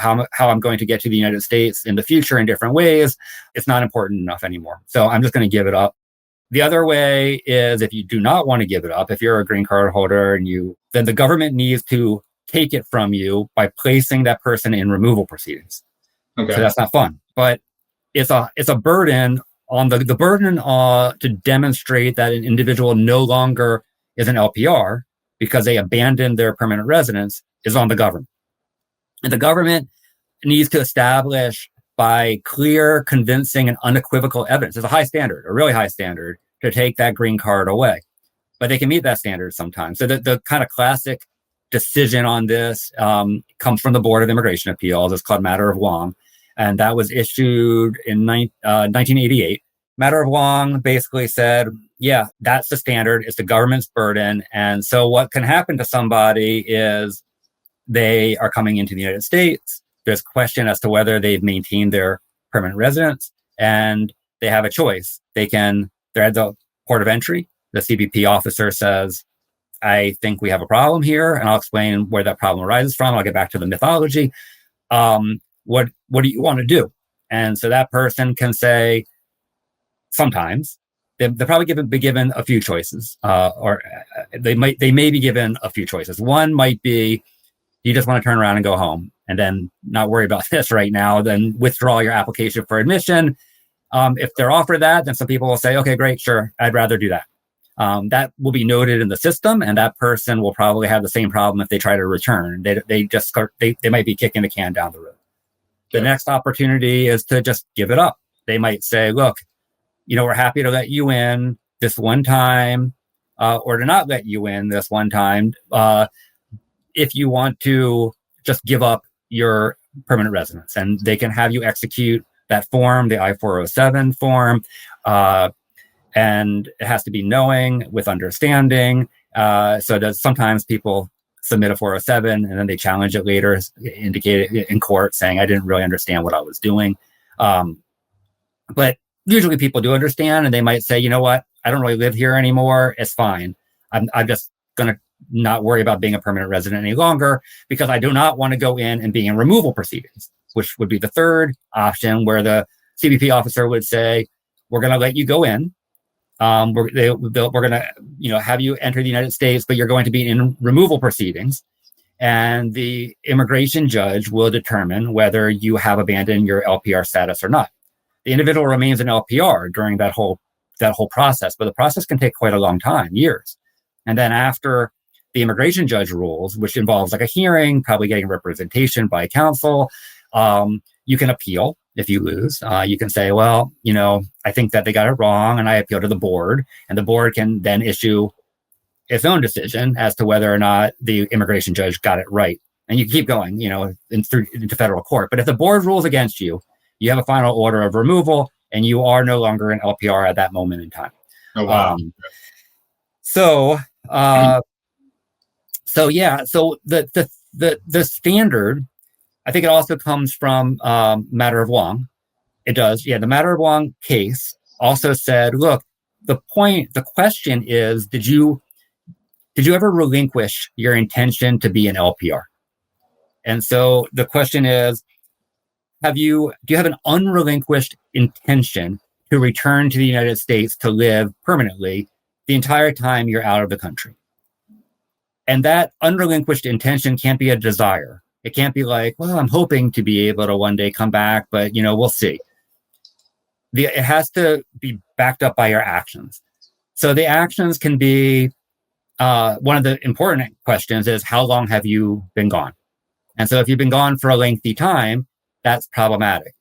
how I'm going to get to the United States in the future in different ways. It's not important enough anymore. So I'm just going to give it up. The other way is if you do not want to give it up, if you're a green card holder then the government needs to take it from you by placing that person in removal proceedings. Okay. So that's not fun, but it's a burden on the burden to demonstrate that an individual no longer is an LPR because they abandoned their permanent residence is on the government. And the government needs to establish by clear, convincing, and unequivocal evidence. There's a high standard, a really high standard, to take that green card away. But they can meet that standard sometimes. So the kind of classic decision on this comes from the Board of Immigration Appeals. It's called Matter of Wong. And that was issued in 1988. Matter of Wong basically said, yeah, that's the standard. It's the government's burden. And so what can happen to somebody is they are coming into the United States. there's question as to whether they've maintained their permanent residence, and they have a choice. They're at the port of entry. The CBP officer says, I think we have a problem here, and I'll explain where that problem arises from. I'll get back to the mythology. What do you want to do? And so that person can say, sometimes they're probably be given a few choices, or they may be given a few choices. One might be, you just want to turn around and go home and then not worry about this right now, then withdraw your application for admission. If they're offered that, then some people will say, okay, great, sure, I'd rather do that. That will be noted in the system, and that person will probably have the same problem if they try to return. They might be kicking the can down the road. The next opportunity is to just give it up. They might say, look, we're happy to let you in this one time, or to not let you in this one time, if you want to just give up your permanent residence. And they can have you execute that form, the I-407 form, and it has to be knowing with understanding. So that sometimes people submit a 407 and then they challenge it later, indicate it in court saying, I didn't really understand what I was doing. But usually people do understand, and they might say, you know what, I don't really live here anymore. It's fine. I'm just going to not worry about being a permanent resident any longer, because I do not want to go in and be in removal proceedings, which would be the third option, where the CBP officer would say, we're going to let you go in. We're going to, have you enter the United States, but you're going to be in removal proceedings, and the immigration judge will determine whether you have abandoned your LPR status or not. The individual remains in LPR during that whole process, but the process can take quite a long time, years. And then after the immigration judge rules, which involves like a hearing, probably getting representation by counsel, you can appeal. If you lose, you can say, well, I think that they got it wrong, and I appeal to the board, and the board can then issue its own decision as to whether or not the immigration judge got it right. And you keep going, into federal court. But if the board rules against you, you have a final order of removal, and you are no longer in LPR at that moment in time. Oh, wow. So the standard, I think it also comes from Matter of Wong. It does. Yeah, the Matter of Wong case also said, look, the question is, did you ever relinquish your intention to be an LPR? And so the question is, do you have an unrelinquished intention to return to the United States to live permanently the entire time you're out of the country? And that unrelinquished intention can't be a desire. It can't be like, well, I'm hoping to be able to one day come back, but we'll see. It has to be backed up by your actions. So the actions can be, one of the important questions is, how long have you been gone? And so if you've been gone for a lengthy time, that's problematic.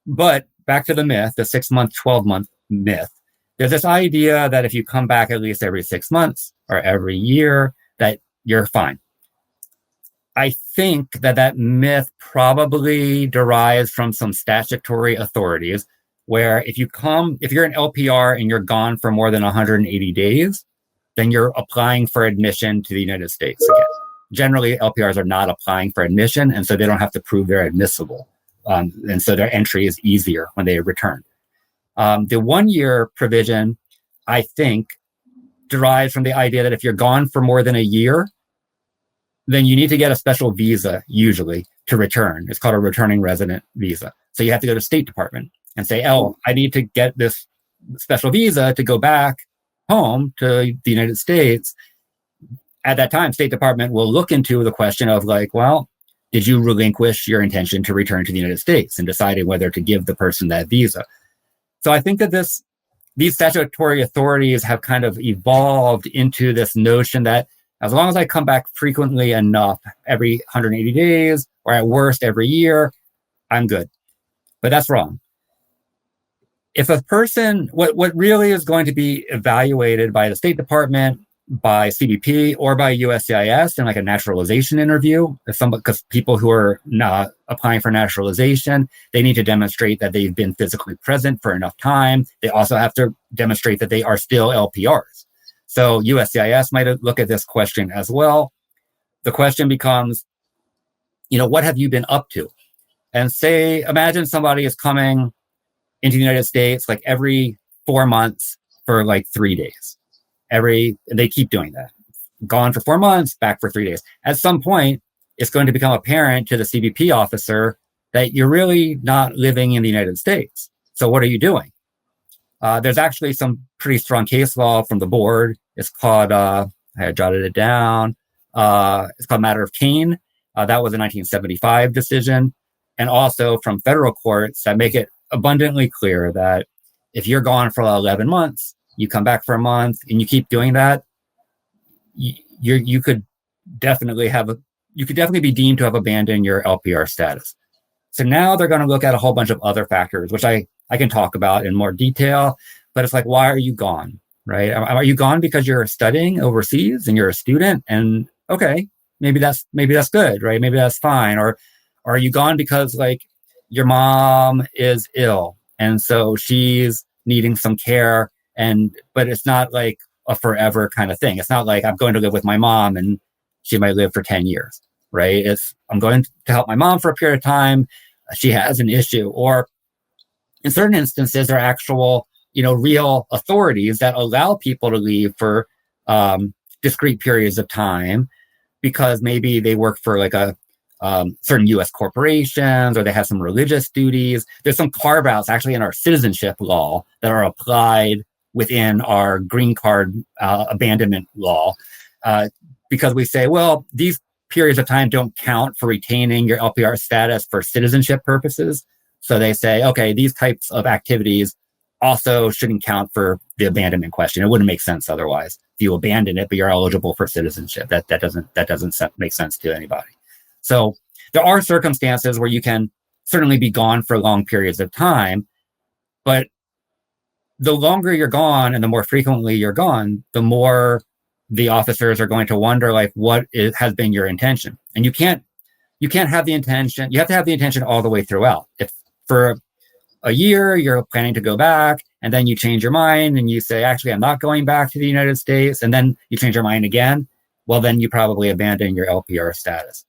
But back to the myth, the 6-month, 12-month myth, there's this idea that if you come back at least every 6 months or every year, that you're fine. I think that myth probably derives from some statutory authorities, where if you're an LPR and you're gone for more than 180 days, then you're applying for admission to the United States again. Generally, LPRs are not applying for admission, and so they don't have to prove they're admissible. And so their entry is easier when they return. The 1-year provision, I think, derives from the idea that if you're gone for more than a year, then you need to get a special visa, usually, to return. It's called a returning resident visa. So you have to go to State Department and say, oh, I need to get this special visa to go back home to the United States. At that time, State Department will look into the question of like, well, did you relinquish your intention to return to the United States, and deciding whether to give the person that visa. So I think that these statutory authorities have kind of evolved into this notion that as long as I come back frequently enough, every 180 days, or at worst every year, I'm good. But that's wrong. If a person, what really is going to be evaluated by the State Department, by CBP, or by USCIS in like a naturalization interview, because people who are not applying for naturalization, they need to demonstrate that they've been physically present for enough time. They also have to demonstrate that they are still LPRs. So USCIS might look at this question as well. The question becomes, what have you been up to? And imagine somebody is coming into the United States like every 4 months for like 3 days. They keep doing that. Gone for 4 months, back for 3 days. At some point, it's going to become apparent to the CBP officer that you're really not living in the United States. So what are you doing? There's actually some pretty strong case law from the board. It's called, I jotted it down. It's called Matter of Kane. That was a 1975 decision. And also from federal courts that make it abundantly clear that if you're gone for 11 months, you come back for a month and you keep doing that, you could definitely be deemed to have abandoned your LPR status. So now they're going to look at a whole bunch of other factors, which I can talk about in more detail, but it's like, why are you gone, right? Are you gone because you're studying overseas and you're a student? And okay, maybe that's good, right? Maybe that's fine. Or are you gone because like your mom is ill and so she's needing some care, but it's not like a forever kind of thing. It's not like I'm going to live with my mom and she might live for 10 years, right? I'm going to help my mom for a period of time. She has an issue. Or in certain instances, there are actual, real authorities that allow people to leave for discrete periods of time because maybe they work for like a certain U.S. corporations or they have some religious duties. There's some carve-outs actually in our citizenship law that are applied within our green card abandonment law because we say, well, these periods of time don't count for retaining your LPR status for citizenship purposes. So they say, okay, these types of activities also shouldn't count for the abandonment question. It wouldn't make sense otherwise. If you abandon it, but you're eligible for citizenship, that doesn't make sense to anybody. So there are circumstances where you can certainly be gone for long periods of time, but the longer you're gone and the more frequently you're gone, the more the officers are going to wonder, like, has been your intention? And you can't have the intention. You have to have the intention all the way throughout. If for a year you're planning to go back and then you change your mind and you say, actually, I'm not going back to the United States, and then you change your mind again, well, then you probably abandon your LPR status.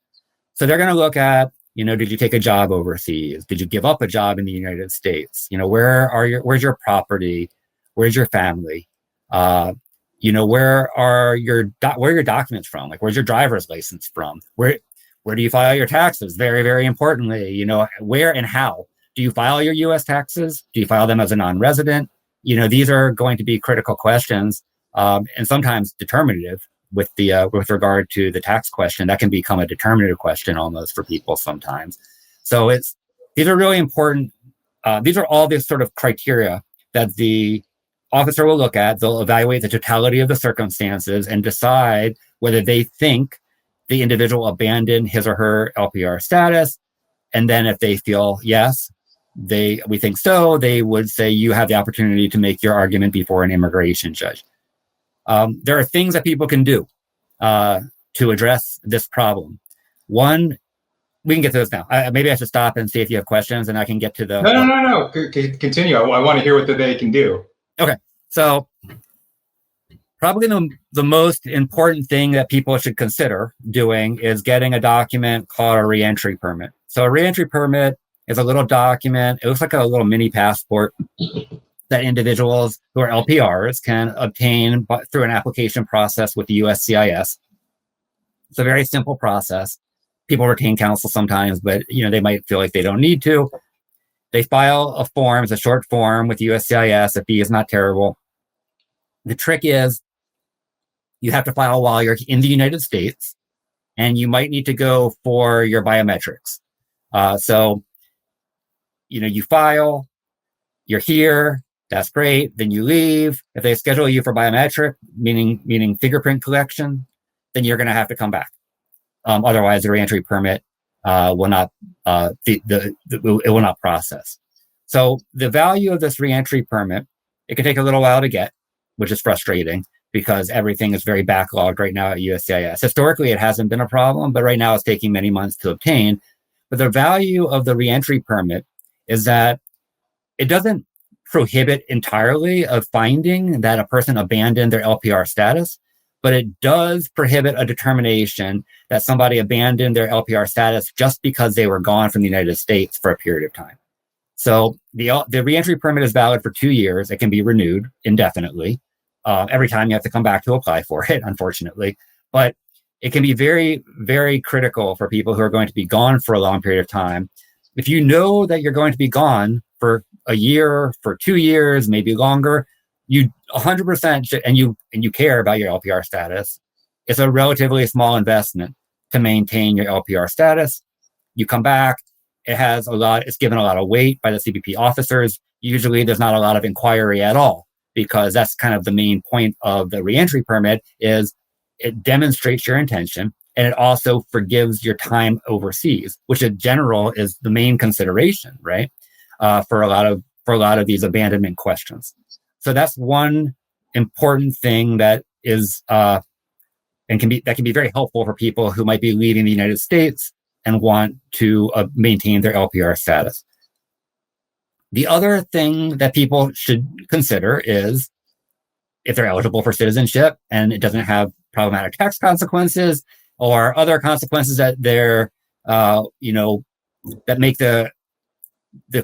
So they're going to look at, did you take a job overseas? Did you give up a job in the United States? Where's your property? Where's your family? Where are your documents from? Like, where's your driver's license from? Where do you file your taxes? Very, very importantly, where and how do you file your U.S. taxes? Do you file them as a non-resident? These are going to be critical questions, and sometimes determinative with regard to the tax question. That can become a determinative question almost for people sometimes. So these are really important. These are all the sort of criteria that the officer will look at. They'll evaluate the totality of the circumstances and decide whether they think the individual abandoned his or her LPR status. And then if they feel, yes, we think so, they would say you have the opportunity to make your argument before an immigration judge. There are things that people can do to address this problem. One, we can get to this now. Maybe I should stop and see if you have questions and I can get to the... No. Continue. I want to hear what they can do. Okay. So probably the most important thing that people should consider doing is getting a document called a reentry permit. So a reentry permit is a little document. It looks like a little mini passport that individuals who are LPRs can obtain through an application process with the USCIS. It's a very simple process. People retain counsel sometimes, but they might feel like they don't need to. They file a form, it's a short form with USCIS. The fee is not terrible. The trick is you have to file while you're in the United States, and you might need to go for your biometrics. So you file, you're here, that's great. Then you leave. If they schedule you for biometric, meaning fingerprint collection, then you're going to have to come back. Otherwise, the reentry permit will not it will not process. So the value of this reentry permit, it can take a little while to get, which is frustrating because everything is very backlogged right now at USCIS. Historically, it hasn't been a problem, but right now it's taking many months to obtain. But the value of the reentry permit is that it doesn't prohibit entirely of finding that a person abandoned their LPR status, but it does prohibit a determination that somebody abandoned their LPR status just because they were gone from the United States for a period of time. So the reentry permit is valid for 2 years. It can be renewed indefinitely. Every time you have to come back to apply for it, unfortunately. But it can be very, very critical for people who are going to be gone for a long period of time. If you know that you're going to be gone for a year, for 2 years, maybe longer, you 100% should, and you care about your LPR status. It's a relatively small investment to maintain your LPR status. You come back, it's given a lot of weight by the CBP officers. Usually there's not a lot of inquiry at all, because that's kind of the main point of the reentry permit is it demonstrates your intention, and it also forgives your time overseas, which in general is the main consideration, right? For a lot of these abandonment questions. So that's one important thing that is and can be very helpful for people who might be leaving the United States and want to maintain their LPR status. The other thing that people should consider is if they're eligible for citizenship and it doesn't have problematic tax consequences or other consequences that that make the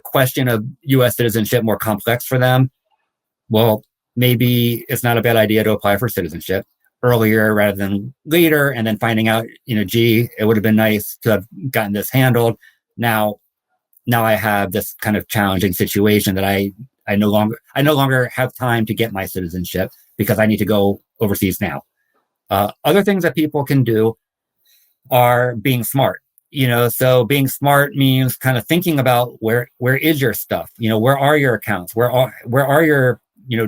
question of U.S. citizenship more complex for them. Well, maybe it's not a bad idea to apply for citizenship earlier rather than later, and then finding out, gee, it would have been nice to have gotten this handled. Now I have this kind of challenging situation that I no longer have time to get my citizenship because I need to go overseas now. Other things that people can do are being smart. So being smart means kind of thinking about where is your stuff? Where are your accounts? Where are your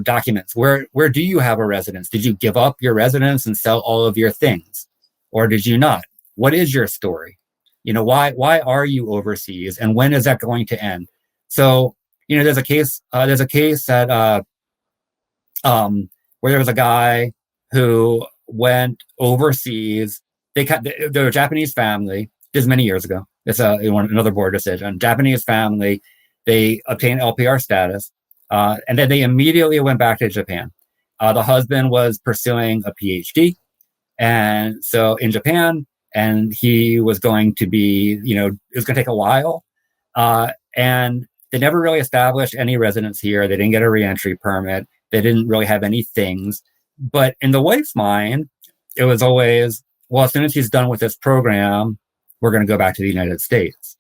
documents? Where do you have a residence? Did you give up your residence and sell all of your things, or did you not? What is your story? Why are you overseas, and when is that going to end? So there's a case that where there was a guy who went overseas. They're a Japanese family. This is many years ago. It's another board decision. Japanese family. They obtained LPR status. And then they immediately went back to Japan. The husband was pursuing a PhD, and so in Japan, and he was going to be, it was going to take a while, and they never really established any residence here. They didn't get a reentry permit. They didn't really have any things. But in the wife's mind, it was always, well, as soon as he's done with this program, we're going to go back to the United States.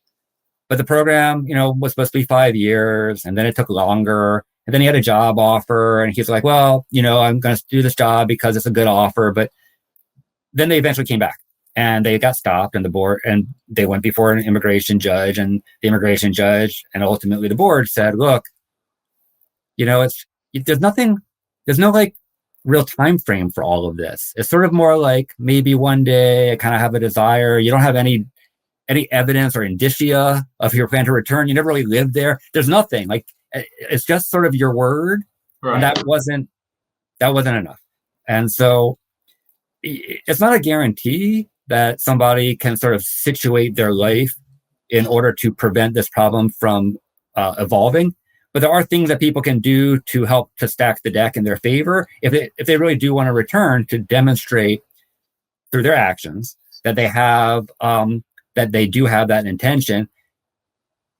But the program, was supposed to be 5 years, and then it took longer. And then he had a job offer, and he's like, well, I'm going to do this job because it's a good offer. But then they eventually came back, and they got stopped, and they went before an immigration judge, and the immigration judge and ultimately the board said, look, there's no like real time frame for all of this. It's sort of more like maybe one day I kind of have a desire. You don't have any evidence or indicia of your plan to return. You never really lived there. There's nothing. Like, it's just sort of your word. Right. And that wasn't enough. And so it's not a guarantee that somebody can sort of situate their life in order to prevent this problem from evolving. But there are things that people can do to help to stack the deck in their favor if they really do want to return, to demonstrate through their actions that they have that they do have that intention.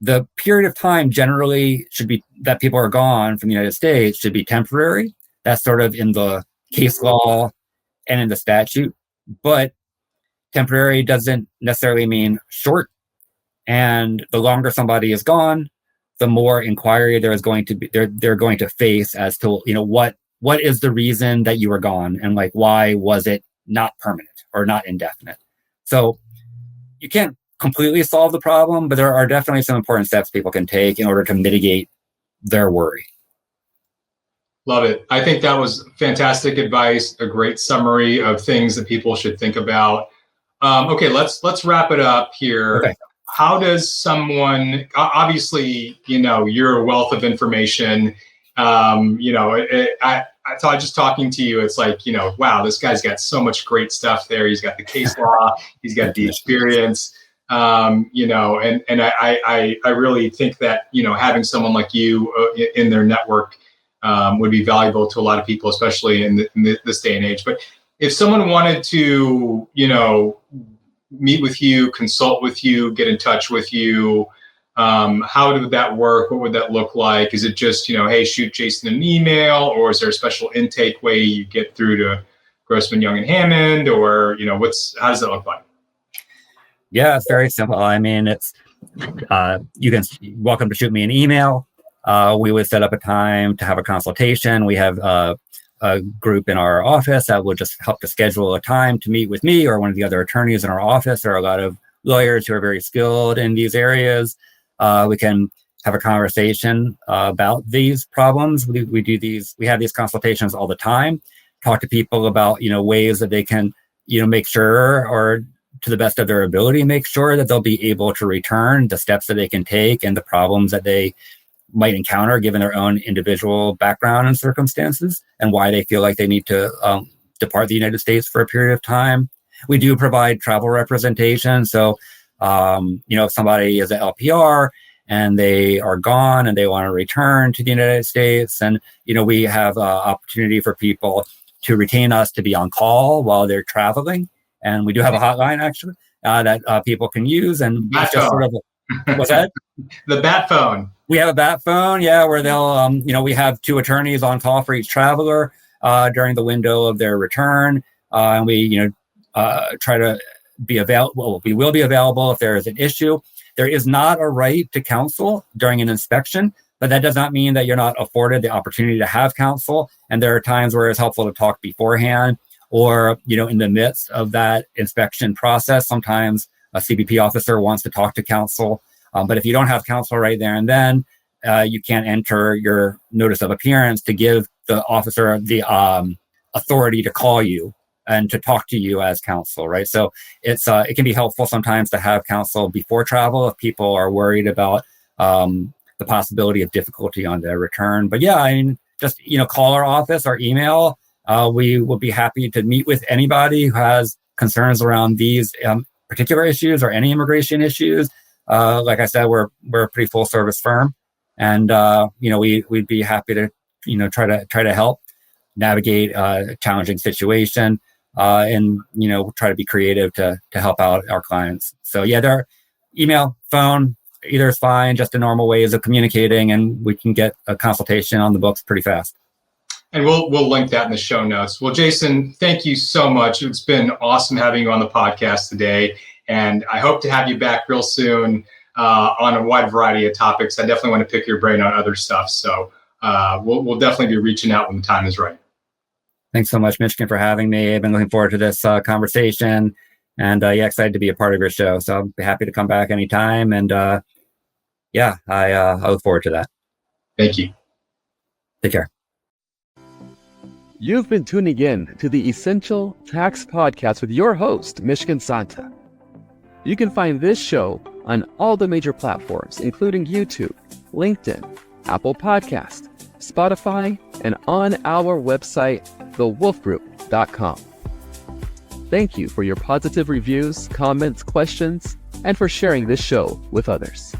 The period of time generally should be that people are gone from the United States should be temporary. That's sort of in the case law and in the statute. But temporary doesn't necessarily mean short. And the longer somebody is gone, the more inquiry there is going to be. They're going to face as to what is the reason that you were gone, and like why was it not permanent or not indefinite. So you can't completely solve the problem, but there are definitely some important steps people can take in order to mitigate their worry. Love it. I think that was fantastic advice, a great summary of things that people should think about. Okay, let's wrap it up here. Okay. How does someone, obviously, you're a wealth of information. I thought just talking to you, it's like, wow, this guy's got so much great stuff there. He's got the case law, he's got the experience, and I really think that, having someone like you in their network would be valuable to a lot of people, especially in this day and age. But if someone wanted to, meet with you, consult with you, get in touch with you, how would that work? What would that look like? Is it just, hey, shoot Jason an email, or is there a special intake way you get through to Grossman, Young, and Hammond, or, how does that look like? Yeah, it's very simple. I mean, it's you can welcome to shoot me an email. We would set up a time to have a consultation. We have a group in our office that will just help to schedule a time to meet with me or one of the other attorneys in our office. There are a lot of lawyers who are very skilled in these areas. We can have a conversation about these problems. We have these consultations all the time. Talk to people about ways that they can make sure, or to the best of their ability, make sure that they'll be able to return, the steps that they can take, and the problems that they might encounter given their own individual background and circumstances, and why they feel like they need to depart the United States for a period of time. We do provide travel representation. So, if somebody is an LPR and they are gone and they want to return to the United States, and, we have opportunity for people to retain us to be on call while they're traveling. And we do have a hotline, actually, that people can use. And it's just sort of what's that? The bat phone. We have a bat phone, where they'll, we have 2 attorneys on call for each traveler during the window of their return. And we, try to be available. Well, we will be available if there is an issue. There is not a right to counsel during an inspection, but that does not mean that you're not afforded the opportunity to have counsel. And there are times where it's helpful to talk beforehand, or, in the midst of that inspection process. Sometimes a CBP officer wants to talk to counsel. But if you don't have counsel right there and then, you can't enter your notice of appearance to give the officer the authority to call you and to talk to you as counsel, right? So it can be helpful sometimes to have counsel before travel if people are worried about the possibility of difficulty on their return. But yeah, I mean, just call our office or email. We will be happy to meet with anybody who has concerns around these particular issues or any immigration issues. Like I said, we're a pretty full service firm, and we'd be happy to try to help navigate a challenging situation, and try to be creative to help out our clients. So yeah, their email, phone, either is fine. Just the normal ways of communicating, and we can get a consultation on the books pretty fast. And we'll link that in the show notes. Well, Jason, thank you so much. It's been awesome having you on the podcast today. And I hope to have you back real soon on a wide variety of topics. I definitely want to pick your brain on other stuff. So we'll definitely be reaching out when the time is right. Thanks so much, Mishkin, for having me. I've been looking forward to this conversation, and excited to be a part of your show. So I'll be happy to come back anytime. And I look forward to that. Thank you. Take care. You've been tuning in to the Essential Tax Podcast with your host, Mishkin Santa. You can find this show on all the major platforms, including YouTube, LinkedIn, Apple Podcast, Spotify, and on our website, thewolfgroup.com. Thank you for your positive reviews, comments, questions, and for sharing this show with others.